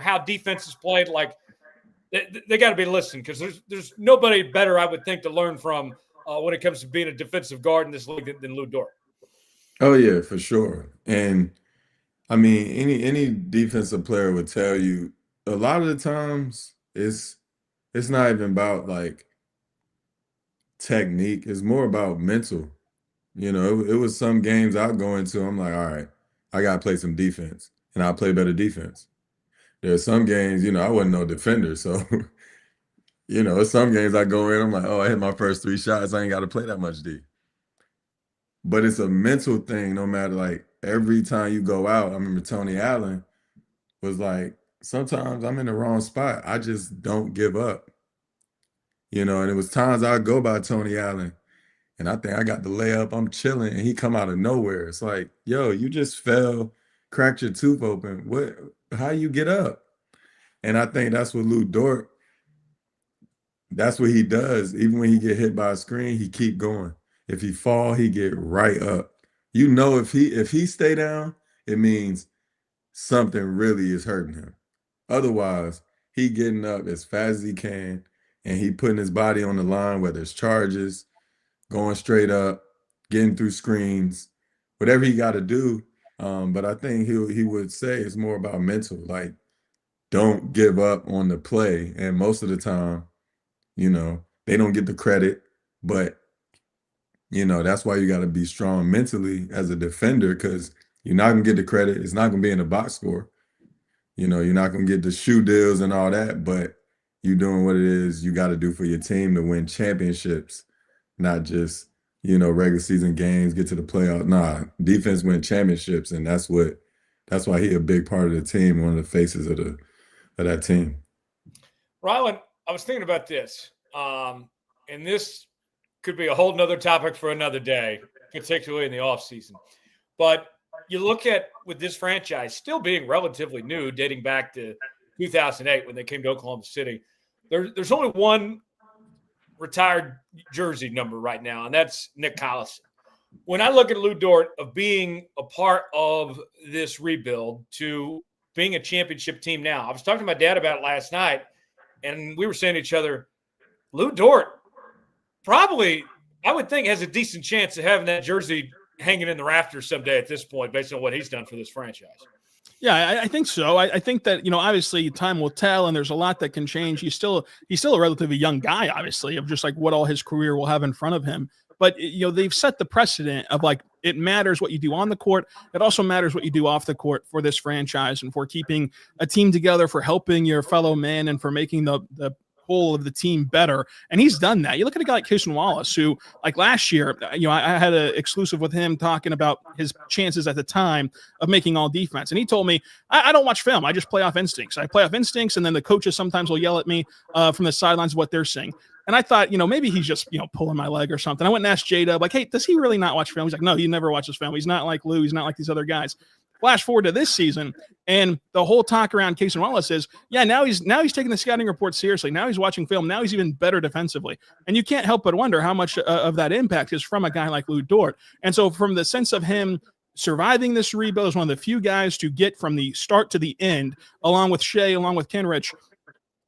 how defense is played, like they got to be listening, because there's nobody better, I would think, to learn from when it comes to being a defensive guard in this league than Lu Dort. Oh yeah, for sure. And I mean, any defensive player would tell you, a lot of the times it's not even about like technique. It's more about mental. It was some games I'll go into, I'm like, all right, I got to play some defense, and I'll play better defense. There's some games, I wasn't no defender. So, some games I go in, I'm like, oh, I hit my first 3 shots. I ain't got to play that much D. But it's a mental thing, no matter, like, every time you go out. I remember Tony Allen was like, sometimes I'm in the wrong spot. I just don't give up. And it was times I'd go by Tony Allen, and I think I got the layup, I'm chilling, and he come out of nowhere. It's like, yo, you just fell, cracked your tooth open. How you get up? And I think that's what Lu Dort, that's what he does. Even when he get hit by a screen, he keep going. If he fall, he get right up. If he stay down, it means something really is hurting him. Otherwise, he getting up as fast as he can, and he putting his body on the line, whether it's charges, going straight up, getting through screens, whatever he got to do. But I think he would say it's more about mental, like, don't give up on the play. And most of the time, they don't get the credit, but that's why you got to be strong mentally as a defender, because you're not going to get the credit. It's not going to be in the box score. You're not going to get the shoe deals and all that, but you're doing what it is you got to do for your team to win championships, not just, regular season games, get to the playoffs. Nah, defense win championships, and that's why he a big part of the team, one of the faces of that team. Rylan, I was thinking about this, and this could be a whole nother topic for another day, particularly in the offseason. But you look at, with this franchise still being relatively new, dating back to 2008 when they came to Oklahoma City, there's only one retired jersey number right now, and that's Nick Collison. When I look at Lu Dort of being a part of this rebuild to being a championship team now, I was talking to my dad about it last night, and we were saying to each other, Lu Dort probably, I would think, has a decent chance of having that jersey hanging in the rafters someday at this point, based on what he's done for this franchise. Yeah, I think so. I think that, obviously time will tell, and there's a lot that can change. He's still a relatively young guy, obviously, of just like what all his career will have in front of him. But, they've set the precedent of, like, it matters what you do on the court. It also matters what you do off the court for this franchise, and for keeping a team together, for helping your fellow man, and for making the whole of the team better. And he's done that. You look at a guy like Cason Wallace, who like last year, I had an exclusive with him talking about his chances at the time of making all defense. And he told me, I don't watch film. I just play off instincts. I play off instincts. And then the coaches sometimes will yell at me from the sidelines of what they're saying. And I thought, maybe he's just, pulling my leg or something. I went and asked J-Dub, like, hey, does he really not watch film? He's like, no, he never watches film. He's not like Lou. He's not like these other guys. Flash forward to this season, and the whole talk around Cason Wallace is, now he's taking the scouting report seriously. Now he's watching film. Now he's even better defensively. And you can't help but wonder how much of that impact is from a guy like Lu Dort. And so from the sense of him surviving this rebuild as one of the few guys to get from the start to the end, along with Shai, along with Kenrich,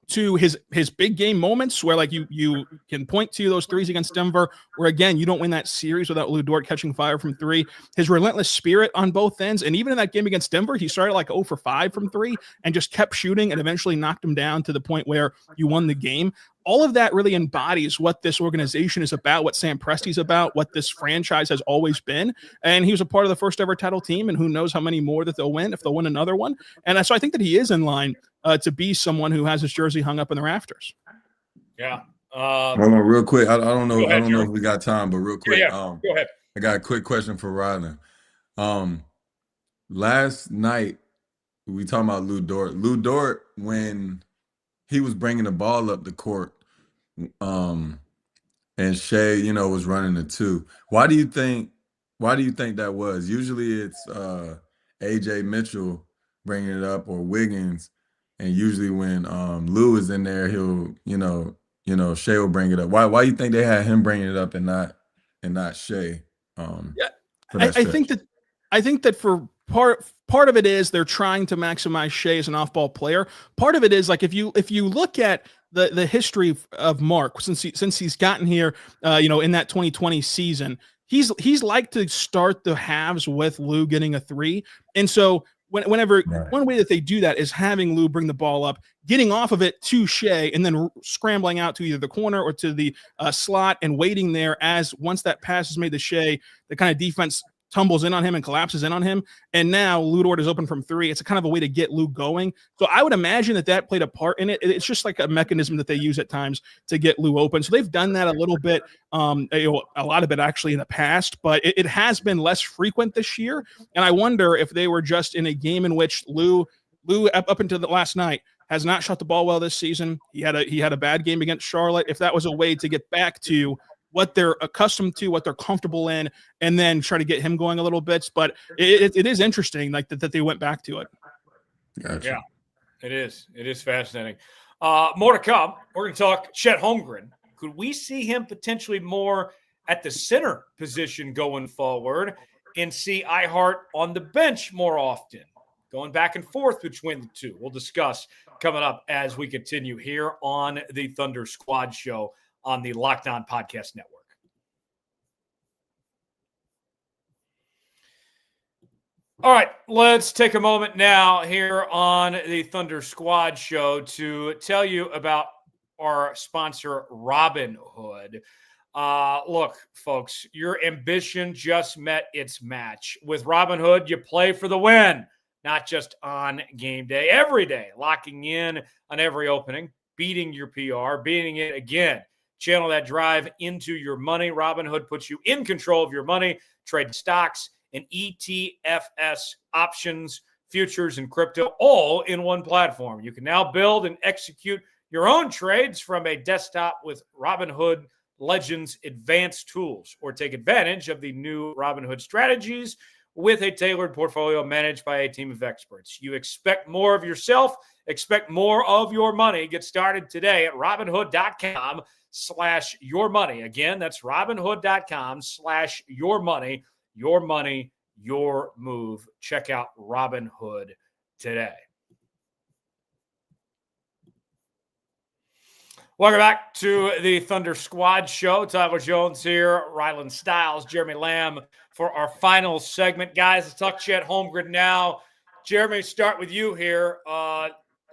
to his big game moments where like you can point to those threes against Denver, where again, you don't win that series without Lu Dort catching fire from three, his relentless spirit on both ends. And even in that game against Denver, he started like 0 for 5 from three and just kept shooting and eventually knocked him down to the point where you won the game. All of that really embodies what this organization is about, what Sam Presti's about, what this franchise has always been. And he was a part of the first ever title team, and who knows how many more that they'll win if they'll win another one. And so I think that he is in line to be someone who has his jersey hung up in the rafters. Yeah. Hold on, real quick. I don't know. Ahead, I don't know if we got time, but real quick. Go ahead. I got a quick question for Rylan. Last night we talking about Lu Dort. Lu Dort, when he was bringing the ball up the court, and Shai, was running the two. Why do you think that was? Usually it's Ajay Mitchell bringing it up, or Wiggins, and usually when Lou is in there, he'll Shai will bring it up. Why you think they had him bringing it up and not Shai? I think that for part of it is they're trying to maximize Shai as an off-ball player. Part of it is like if you look at the history of Mark since he's gotten here, in that 2020 season, he's like to start the halves with Lou getting a three, and so whenever one way that they do that is having Lou bring the ball up, getting off of it to Shai, and then scrambling out to either the corner or to the slot and waiting there as once that pass is made to Shai, the kind of defense tumbles in on him and collapses in on him. And now Lu Dort is open from three. It's a kind of a way to get Lou going. So I would imagine that played a part in it. It's just like a mechanism that they use at times to get Lou open. So they've done that a little bit, a lot of it actually in the past, but it has been less frequent this year. And I wonder if they were just in a game in which Lou up until the last night has not shot the ball well this season. He had a bad game against Charlotte. If that was a way to get back to what they're accustomed to, what they're comfortable in, and then try to get him going a little bit. But it is interesting, like that they went back to it. Gotcha. Yeah, it is. It is fascinating. More to come. We're going to talk Chet Holmgren. Could we see him potentially more at the center position going forward and see iHeart on the bench more often, going back and forth between the two? We'll discuss coming up as we continue here on the Thunder Squad Show on the Locked On Podcast Network. All right, let's take a moment now here on the Thunder Squad Show to tell you about our sponsor, Robinhood. Look, folks, your ambition just met its match. With Robinhood, you play for the win, not just on game day, every day, locking in on every opening, beating your PR, beating it again. Channel that drive into your money. Robinhood puts you in control of your money. Trade stocks and ETFs, options, futures, and crypto all in one platform. You can now build and execute your own trades from a desktop with Robinhood Legends advanced tools, or take advantage of the new Robinhood strategies with a tailored portfolio managed by a team of experts. You expect more of yourself, expect more of your money. Get started today at Robinhood.com/yourmoney. Again, that's Robinhood.com/yourmoney. Your money, your move. Check out Robinhood today. Welcome back to the Thunder Squad Show. Tyler Jones here, Rylan Stiles, Jeremy Lamb for our final segment. Guys, let's talk Chet Holmgren now. Jeremy, start with you here.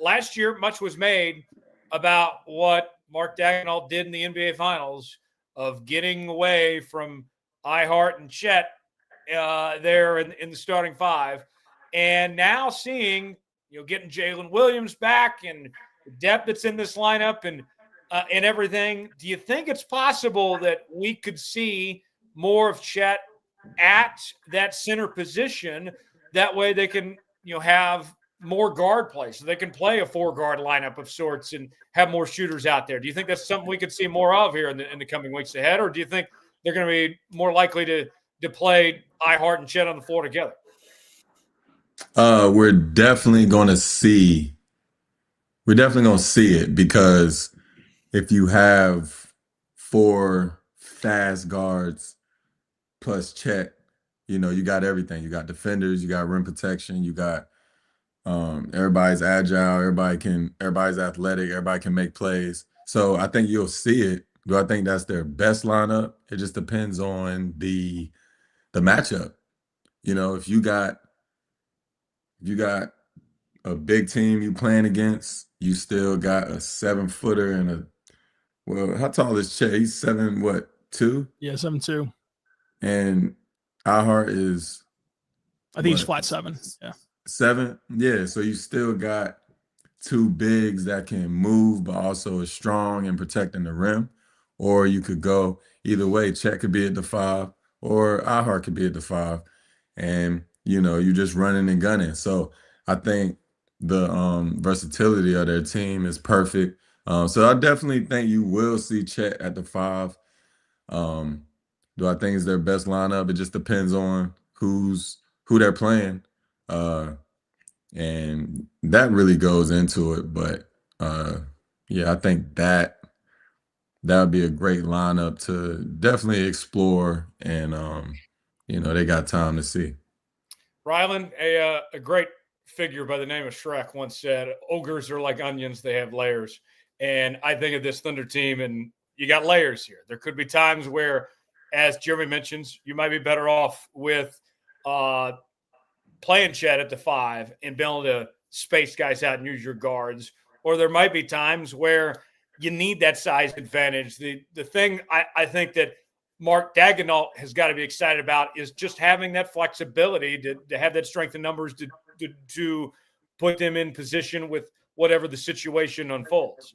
Last year, much was made about what Mark Daigneault did in the NBA Finals of getting away from iHeart and Chet there in the starting five. And now seeing, getting Jalen Williams back and the depth that's in this lineup. And and everything, do you think it's possible that we could see more of Chet at that center position? That way they can, have more guard play, so they can play a 4-guard lineup of sorts and have more shooters out there. Do you think that's something we could see more of here in the coming weeks ahead, or do you think they're going to be more likely to play Hart and Chet on the floor together? We're definitely going to see it, because if you have 4 fast guards plus Chet, you got everything. You got defenders, you got rim protection, you got everybody's agile, everybody's athletic, everybody can make plays. So I think you'll see it. Do I think that's their best lineup? It just depends on the matchup. If you got a big team you playing against, you still got a 7-footer and how tall is Chet? He's 7, 2? Yeah, 7'2". And Hart is, I think he's flat 7. Yeah. 7? Yeah, so you still got 2 bigs that can move, but also is strong and protecting the rim. Or you could go either way. Chet could be at the 5, or Hart could be at the 5. And, you just running and gunning. So I think the versatility of their team is perfect. So I definitely think you will see Chet at the 5. Do I think it's their best lineup? It just depends on who they're playing. And that really goes into it. But yeah, I think that would be a great lineup to definitely explore, and they got time to see. Rylan, a great figure by the name of Shrek once said, ogres are like onions, they have layers. And I think of this Thunder team, and you got layers here. There could be times where, as Jeremy mentions, you might be better off with playing Chet at the 5 and being able to space guys out and use your guards. Or there might be times where you need that size advantage. The thing I think that Mark Daigneault has got to be excited about is just having that flexibility to have that strength in numbers to put them in position with whatever the situation unfolds.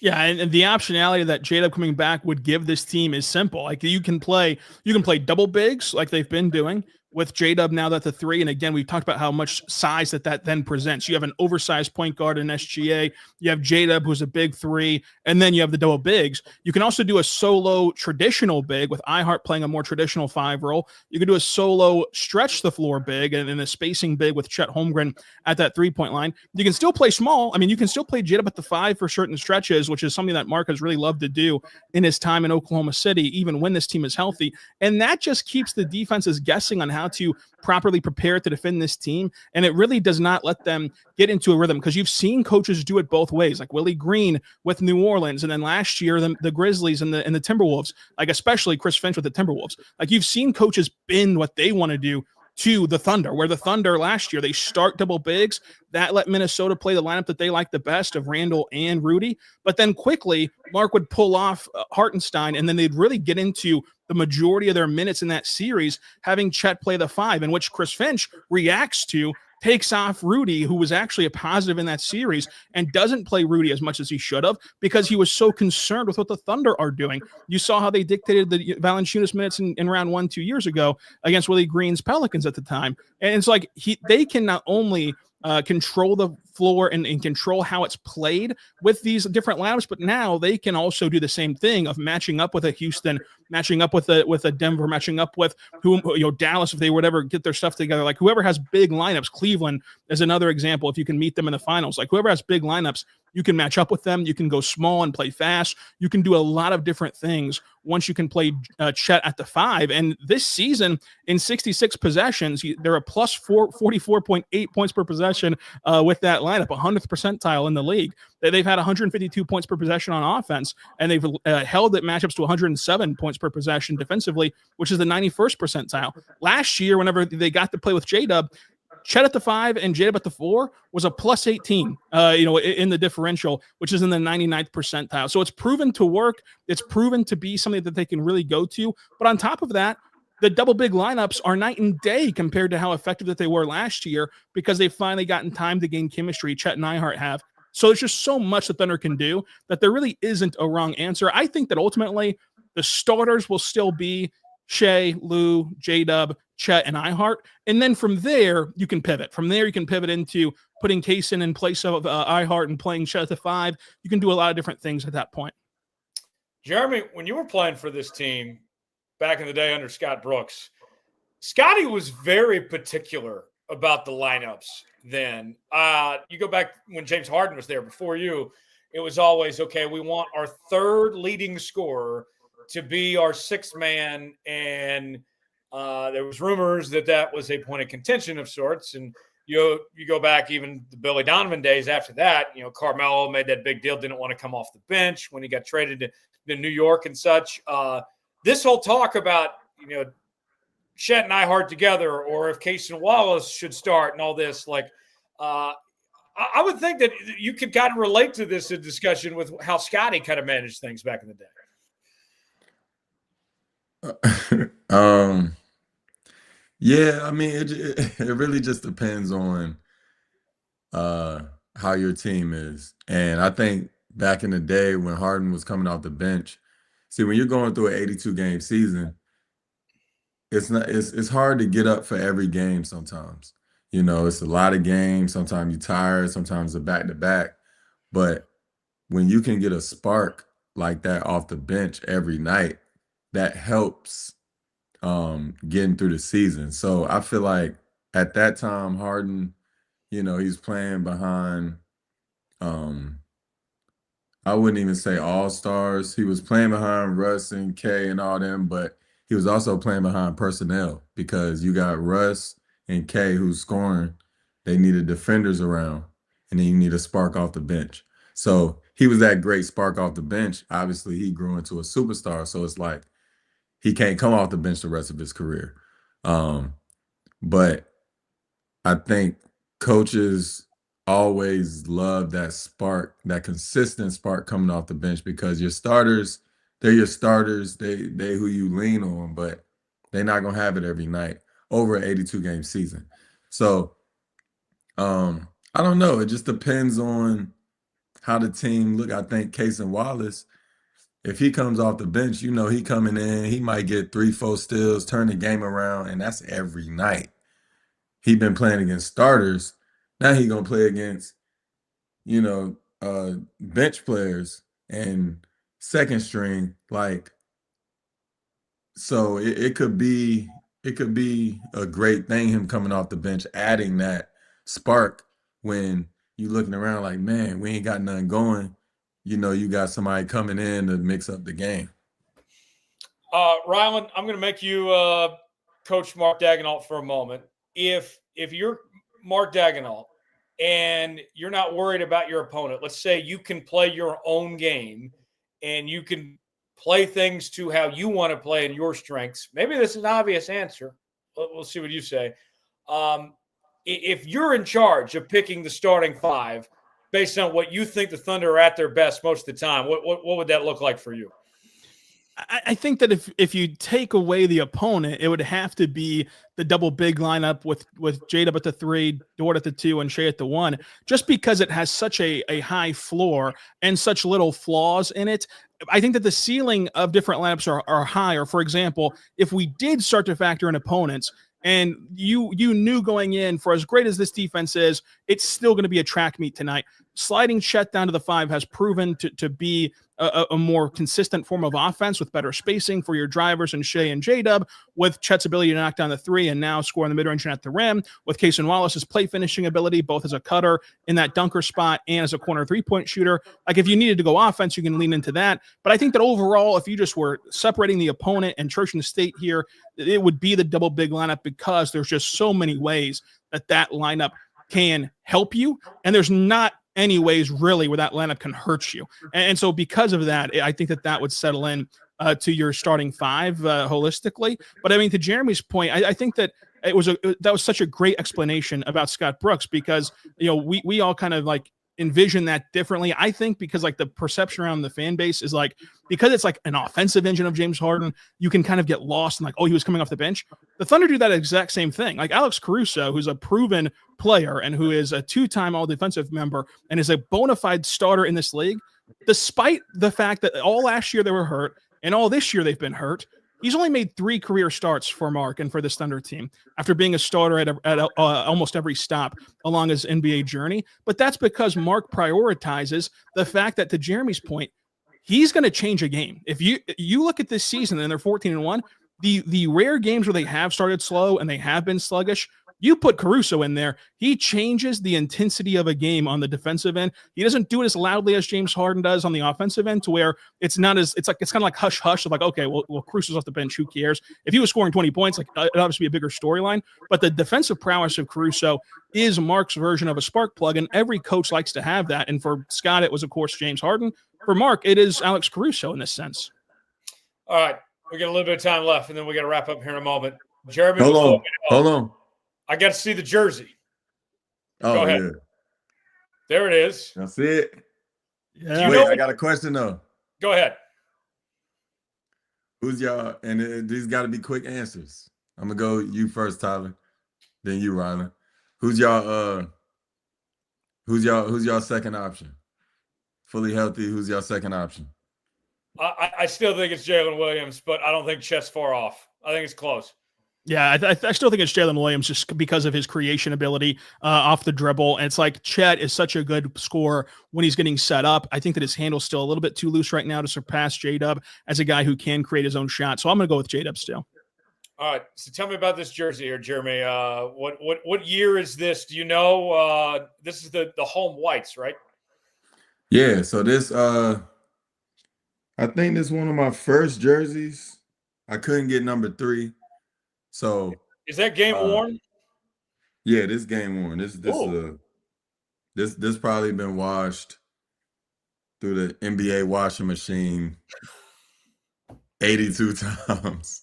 Yeah, and the optionality that J-Dub coming back would give this team is simple. Like you can play double bigs like they've been doing with J-Dub now that the 3. And again, we've talked about how much size that then presents. You have an oversized point guard in SGA. You have J-Dub, who's a big 3, and then you have the double bigs. You can also do a solo traditional big with Hart playing a more traditional 5 role. You can do a solo stretch the floor big and a spacing big with Chet Holmgren at that 3-point line. You can still play small. I mean, you can still play J-Dub at the 5 for certain stretches, which is something that Mark has really loved to do in his time in Oklahoma City, even when this team is healthy. And that just keeps the defenses guessing on how to properly prepare to defend this team. And it really does not let them get into a rhythm, because you've seen coaches do it both ways, like Willie Green with New Orleans. And then last year, the Grizzlies and the Timberwolves, like especially Chris Finch with the Timberwolves. Like you've seen coaches bend what they want to do to the Thunder, where the Thunder last year, they start double bigs. That let Minnesota play the lineup that they like the best of Randall and Rudy. But then quickly, Mark would pull off Hartenstein, and then they'd really get into the majority of their minutes in that series having Chet play the 5, in which Chris Finch reacts to, takes off Rudy, who was actually a positive in that series, and doesn't play Rudy as much as he should have because he was so concerned with what the Thunder are doing. You saw how they dictated the Valanciunas minutes in round 1 2 years ago against Willie Green's Pelicans at the time. And it's like they can not only control the floor and control how it's played with these different lineups, but now they can also do the same thing of matching up with a Houston, matching up with a Denver, matching up with Dallas, if they would ever get their stuff together. Like whoever has big lineups, Cleveland is another example. If you can meet them in the finals, like whoever has big lineups, you can match up with them. You can go small and play fast. You can do a lot of different things once you can play Chet at the 5. And this season, in 66 possessions, they're a plus 44.8 points per possession with that lineup, 100th percentile in the league. They've had 152 points per possession on offense, and they've held at matchups to 107 points per possession defensively, which is the 91st percentile. Last year, whenever they got to play with J-Dub, Chet at the 5 and J-Dub at the 4 was a plus 18, in the differential, which is in the 99th percentile. So it's proven to work. It's proven to be something that they can really go to. But on top of that, the double big lineups are night and day compared to how effective that they were last year, because they've finally gotten time to gain chemistry. Chet and Hart have So there's just so much the Thunder can do that there really isn't a wrong answer. I think that ultimately the starters will still be Shai, Lu, J-Dub, Chet, and iHeart. And then from there, you can pivot. From there, you can pivot into putting Kaysen in place of iHeart and playing Chet at the 5. You can do a lot of different things at that point. Jeremy, when you were playing for this team back in the day under Scott Brooks, Scotty was very particular about the lineups then. You go back when James Harden was there before you, it was always, okay, we want our third leading scorer to be our sixth man. And there was rumors that was a point of contention of sorts. And you go back even the Billy Donovan days after that, Carmelo made that big deal, didn't want to come off the bench when he got traded to New York and such. This whole talk about, Chet and iHeart together, or if Case and Wallace should start and all this, I would think that you could kind of relate to this in discussion with how Scotty kind of managed things back in the day. Yeah, I mean, it really just depends on how your team is. And I think back in the day when Harden was coming off the bench, see, when you're going through an 82-game season, it's hard to get up for every game sometimes. It's a lot of games. Sometimes you're tired, sometimes it's back-to-back. But when you can get a spark like that off the bench every night, that helps getting through the season. So I feel like at that time, Harden, he's playing behind, I wouldn't even say all-stars. He was playing behind Russ and K and all them, but he was also playing behind personnel because you got Russ and K who's scoring. They needed defenders around, and then you need a spark off the bench. So he was that great spark off the bench. Obviously, he grew into a superstar, so it's like he can't come off the bench the rest of his career. But I think coaches always love that spark, that consistent spark coming off the bench, because your starters, they're your starters. They who you lean on, but they're not going to have it every night over an 82-game season. So I don't know. It just depends on how the team look. I think Case and Wallace, if he comes off the bench, he coming in, he might get 3-4 steals, turn the game around, and that's every night. He been playing against starters. Now he going to play against, bench players and second string. So it could be a great thing, him coming off the bench, adding that spark when you looking around like, man, we ain't got nothing going. You got somebody coming in to mix up the game. Rylan, I'm going to make you coach Mark Daigneault for a moment. If you're Mark Daigneault and you're not worried about your opponent, let's say you can play your own game and you can play things to how you want to play and your strengths. Maybe this is an obvious answer. We'll see what you say. If you're in charge of picking the starting 5 based on what you think the Thunder are at their best most of the time, what would that look like for you? I think that if you take away the opponent, it would have to be the double big lineup with J-Dub at the 3, Dort at the 2, and Shai at the 1, just because it has such a high floor and such little flaws in it. I think that the ceiling of different lineups are higher. For example, if we did start to factor in opponents, and you knew going in, for as great as this defense is, it's still going to be a track meet tonight. Sliding Chet down to the 5 has proven to be a more consistent form of offense with better spacing for your drivers and Shai and J-Dub, with Chet's ability to knock down the 3 and now score in the mid-range and at the rim, with Case and Wallace's play finishing ability, both as a cutter in that dunker spot and as a corner 3-point shooter. Like, if you needed to go offense, you can lean into that. But I think that overall, if you just were separating the opponent and church and state here, it would be the double big lineup, because there's just so many ways that lineup can help you, and there's not any ways really where that lineup can hurt you. And so because of that, I think that would settle in to your starting 5 holistically. But I mean, to Jeremy's point, I think that that was such a great explanation about Scott Brooks, because we all kind of like envision that differently. I think because like the perception around the fan base is like, because it's like an offensive engine of James Harden, you can kind of get lost in like, oh, he was coming off the bench. The Thunder do that exact same thing. Like Alex Caruso, who's a proven player and who is a 2-time all defensive member and is a bona fide starter in this league, despite the fact that all last year they were hurt and all this year they've been hurt. He's only made 3 career starts for Mark and for this Thunder team after being a starter at almost every stop along his NBA journey. But that's because Mark prioritizes the fact that, to Jeremy's point, he's going to change a game. If you look at this season and they're 14-1, the rare games where they have started slow and they have been sluggish, you put Caruso in there, he changes the intensity of a game on the defensive end. He doesn't do it as loudly as James Harden does on the offensive end, to where it's kind of like hush hush of like, okay, well Caruso's off the bench, who cares? If he was scoring 20 points, like it'd obviously be a bigger storyline. But the defensive prowess of Caruso is Mark's version of a spark plug, and every coach likes to have that. And for Scott, it was of course James Harden. For Mark, it is Alex Caruso in this sense. All right, we got a little bit of time left, and then we got to wrap up here in a moment. Jeremy, hold on. I got to see the jersey. Oh, go ahead. Yeah. There it is. That's it. Yeah. Wait, I got a question though. Go ahead. Who's y'all? And these got to be quick answers. I'm gonna go you first, Tyler. Then you, Rylan. Who's y'all second option? Fully healthy. Who's y'all second option? I still think it's Jalen Williams, but I don't think Chet's far off. I think it's close. Yeah, I still think it's Jalen Williams just because of his creation ability off the dribble. And it's like Chet is such a good scorer when he's getting set up. I think that his handle's still a little bit too loose right now to surpass J-Dub as a guy who can create his own shot. So I'm going to go with J-Dub still. All right. So tell me about this jersey here, Jeremy. What year is this? Do you know? This is the home whites, right? Yeah. So this, I think this is one of my first jerseys. I couldn't get number 3. So is that game worn? Yeah, this game worn. This probably been washed through the NBA washing machine 82 times.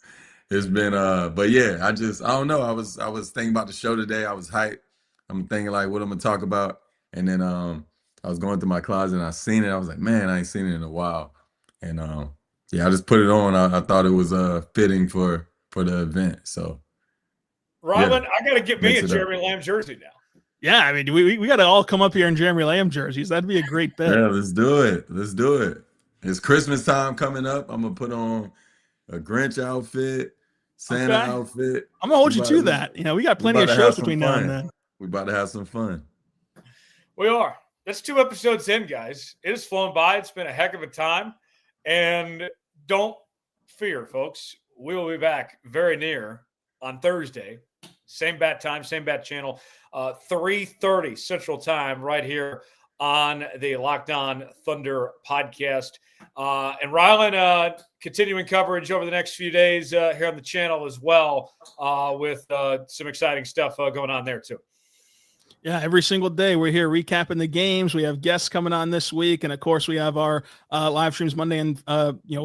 It's been but yeah, I don't know. I was thinking about the show today. I was hyped. I'm thinking like what I'm gonna talk about. And then I was going through my closet and I seen it. I was like, man, I ain't seen it in a while. And yeah, I just put it on. I thought it was fitting for the event. So Rylan, yeah, I gotta get me a Jeremy Lamb jersey now. Yeah, I mean, we got to all come up here in Jeremy Lamb jerseys. That'd be a great bet. Yeah, let's do it. It's Christmas time coming up. I'm gonna put on a Grinch outfit, Santa outfit. I'm gonna hold you to that. You know, we got plenty of shows between now and then. We're about to have some fun. We are. That's 2 episodes in, guys. It has flown by. It's been a heck of a time. And don't fear, folks. We will be back very near on Thursday. Same bat time, same bat channel. 3:30 Central Time right here on the Locked On Thunder podcast. And Rylan, continuing coverage over the next few days here on the channel as well with some exciting stuff going on there too. Yeah, every single day we're here recapping the games. We have guests coming on this week, and of course we have our live streams Monday and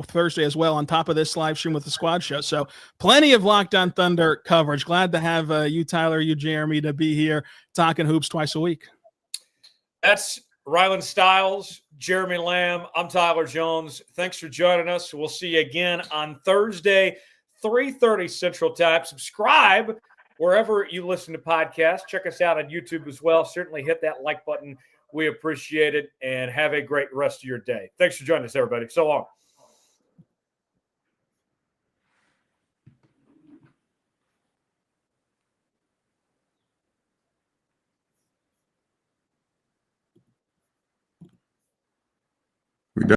Thursday as well. On top of this live stream with the squad show, so plenty of Locked On Thunder coverage. Glad to have you, Tyler, you, Jeremy, to be here talking hoops twice a week. That's Rylan Stiles, Jeremy Lamb. I'm Tyler Jones. Thanks for joining us. We'll see you again on Thursday, 3:30 Central Time. Subscribe wherever you listen to podcasts. Check us out on YouTube as well. Certainly hit that like button. We appreciate it, and have a great rest of your day. Thanks for joining us, everybody. So long.